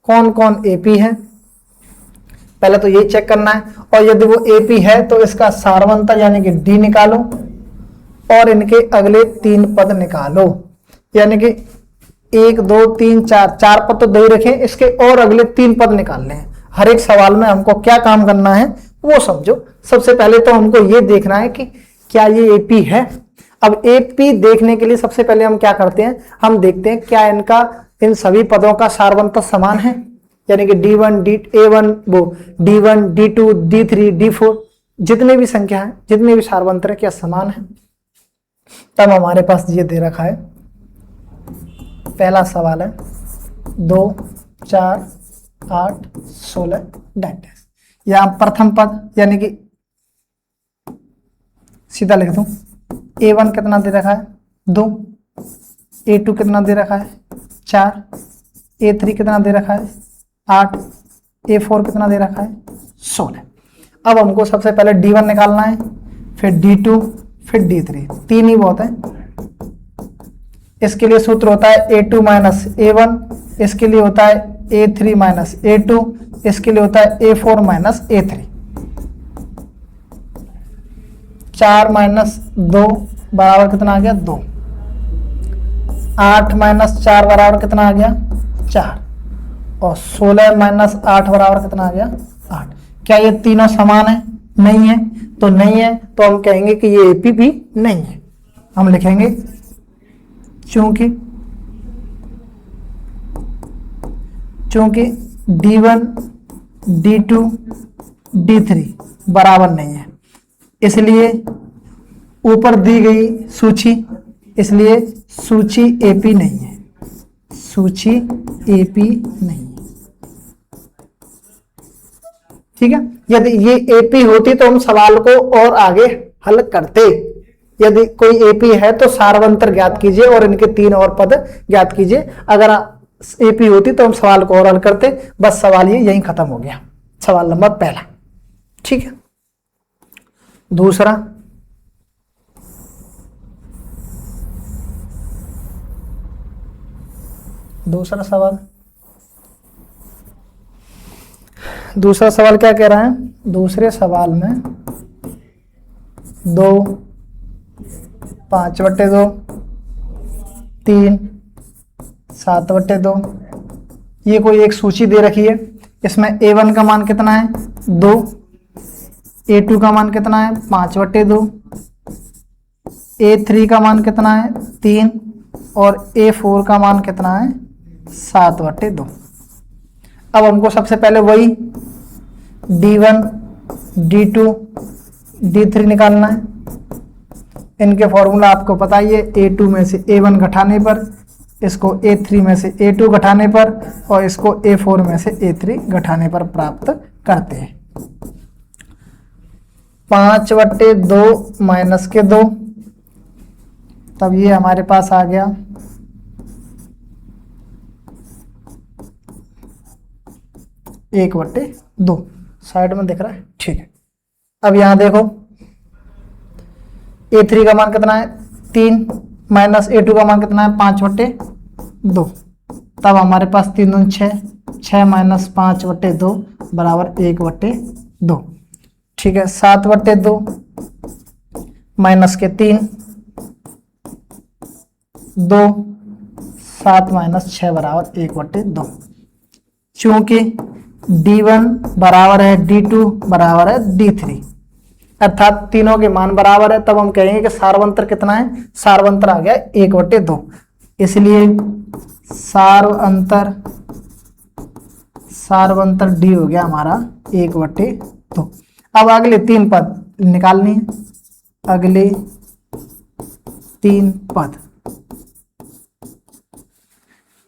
कौन कौन एपी है। पहले तो ये चेक करना है, और यदि वो एपी है तो इसका सारवंतर यानी कि डी निकालो और इनके अगले 3 पद निकालो। यानी कि 1 2 3 4 पद तो दे ही रखे, इसके और अगले 3 पद निकालने हैं। हर एक सवाल में हमको क्या काम करना है वो समझो। सबसे पहले तो हमको ये देखना है कि क्या ये एपी है। अब एपी देखने के लिए सबसे पहले हम क्या करते हैं, हम देखते हैं क्या इन सभी पदों का सारवंतर समान है। यानी कि D1 A1 वो D1 D2 D3 D4 जितने भी संख्या है, जितने भी सारवंतर है, क्या समान है। तब हमारे पास ये दे रखा है। पहला सवाल है 2 4 8 16 डैश। यहां प्रथम पद यानी कि सीधा लिख दूं A1 कितना दे रखा है? 2। A2 कितना दे रखा है 4, A3 कितना दे रखा है 8, A4 कितना दे रखा है 16। अब हमको सबसे पहले D1 निकालना है, फिर D2, फिर D3, 3 ही बहुत है। इसके लिए सूत्र होता है A2 माइनस A1, इसके लिए होता है A3 माइनस A2, इसके लिए होता है A4 माइनस A3। 4 माइनस 2 बराबर कितना आ गया 2। 8 माइनस 4 बराबर कितना आ गया 4। और 16 माइनस 8 बराबर कितना आ गया 8। क्या ये तीनों समान है? नहीं है। तो नहीं है तो हम कहेंगे कि ये एपी भी नहीं है। हम लिखेंगे चूंकि D1, D2, D3 बराबर नहीं है, इसलिए ऊपर दी गई सूची, इसलिए सूची एपी नहीं है, सूची एपी नहीं है। ठीक है, यदि ये एपी होती तो हम सवाल को और आगे हल करते। यदि कोई एपी है तो सार्वंतर ज्ञात कीजिए और इनके 3 और पद ज्ञात कीजिए। अगर एपी होती तो हम सवाल को और हल करते। बस सवाल ये यहीं खत्म हो गया, सवाल नंबर पहला। ठीक है, दूसरा सवाल क्या कह रहा है? दूसरे सवाल में 2, 5/2, 3, 7/2, ये कोई एक सूची दे रखी है। इसमें A1 का मान कितना है 2, A2 का मान कितना है 5/2, A3 का मान कितना है 3 और A4 का मान कितना है 7/2। अब हमको सबसे पहले वही D1, D2, D3 निकालना है। इनके फॉर्मूला आपको पता ही है, A2 में से A1 घटाने पर, इसको A3 में से A2 घटाने पर और इसको A4 में से A3 घटाने पर प्राप्त करते हैं। 5/2 माइनस के 2, तब ये हमारे पास आ गया 1/2। साइड में दिख रहा है? ठीक है। अब यहां देखो A3 का मान कितना है 3 माइनस A2 का मान कितना है 5/2, तब हमारे पास 3 दूनी 6, 6 माइनस 5/2 बराबर 1/2। ठीक है, 7/2 माइनस के 3, 2, 7 माइनस 6 बराबर 1/2। चूंकि D1 बराबर है D2 बराबर है D3, अर्थात तीनों के मान बराबर है, तब हम कहेंगे कि सार्वंतर कितना है? सार्वंतर आ गया 1/2। इसलिए सार्वंतर D हो गया हमारा 1/2। अब अगले 3 पद निकालनी है। अगले 3 पद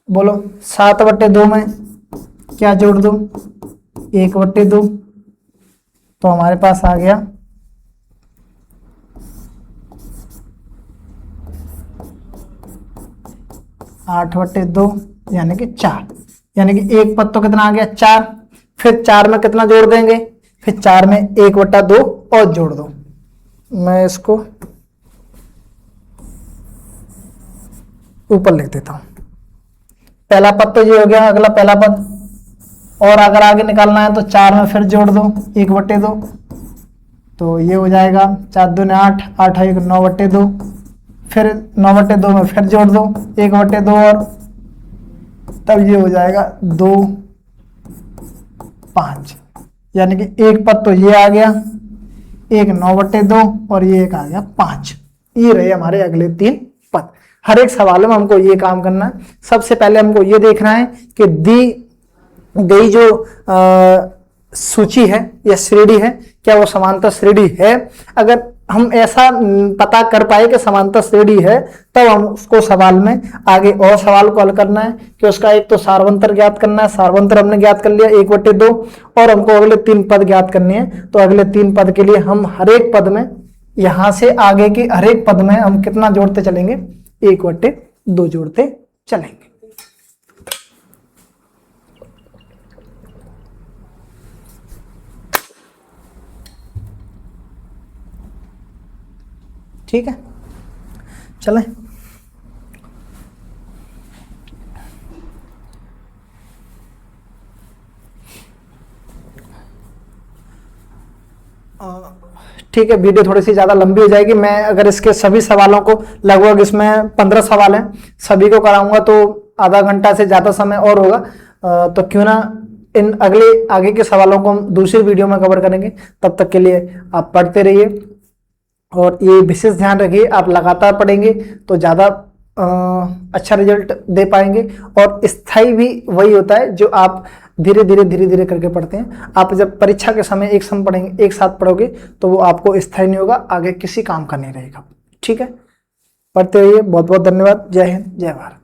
बोलो। 7/2 में क्या जोड़ दो? 1/2, तो हमारे पास आ गया 8/2 यानी कि 4, यानी कि एक पद तो कितना आ गया 4। फिर 4 में कितना जोड़ देंगे? फिर 4 में 1/2 और जोड़ दो। मैं इसको ऊपर लिख देता हूं। पहला पद तो ये हो गया, अगला पहला पद, और अगर आगे निकालना है तो 4 में फिर जोड़ दो 1/2, तो ये हो जाएगा 4 दूने 8, 8 1 9/2, फिर 9/2 में फिर जोड़ दो 1/2 और, तब ये हो जाएगा 2, 5, यानी कि एक पद तो ये आ गया, एक 9/2 और ये एक आ गया 5। ये रहे हमारे अगले 3 पद। हर एक सवाल में हमको ये काम करना है। सबसे पहले हमको ये देखना है कि दी गई जो सूची है या श्रेणी है, क्या वो समांतर श्रेणी है। अगर हम ऐसा पता कर पाए कि समांतर श्रेणी है, तब हम उसको सवाल में आगे और सवाल को हल करना है कि उसका एक तो सार्वंतर ज्ञात करना है। सार्वंतर हमने ज्ञात कर लिया 1/2, और हमको अगले 3 पद ज्ञात करनी है। तो अगले 3 पद के लिए हम हर एक पद में, यहां से आगे के हर एक पद में हम कितना जोड़ते चलेंगे? 1/2 2 जोड़ते चलेंगे। ठीक है, चलें। ठीक है, वीडियो थोड़ी सी ज़्यादा लंबी हो जाएगी। मैं अगर इसके सभी सवालों को, लगभग इसमें 15 सवाल हैं, सभी को कराऊंगा तो आधा घंटा से ज़्यादा समय और होगा। तो क्यों ना इन आगे के सवालों को हम दूसरी वीडियो में कवर करेंगे। तब तक के लिए आप पढ़ते रहिए और ये विशेष ध्यान रखिए, आप लगातार पढ़ेंगे तो ज़्यादा अच्छा रिजल्ट दे पाएंगे। और स्थायी भी वही होता है जो आप धीरे धीरे करके पढ़ते हैं। आप जब परीक्षा के समय एक साथ पढ़ोगे तो वो आपको स्थायी नहीं होगा, आगे किसी काम का नहीं रहेगा। ठीक है, पढ़ते रहिए। बहुत बहुत धन्यवाद। जय हिंद, जय भारत।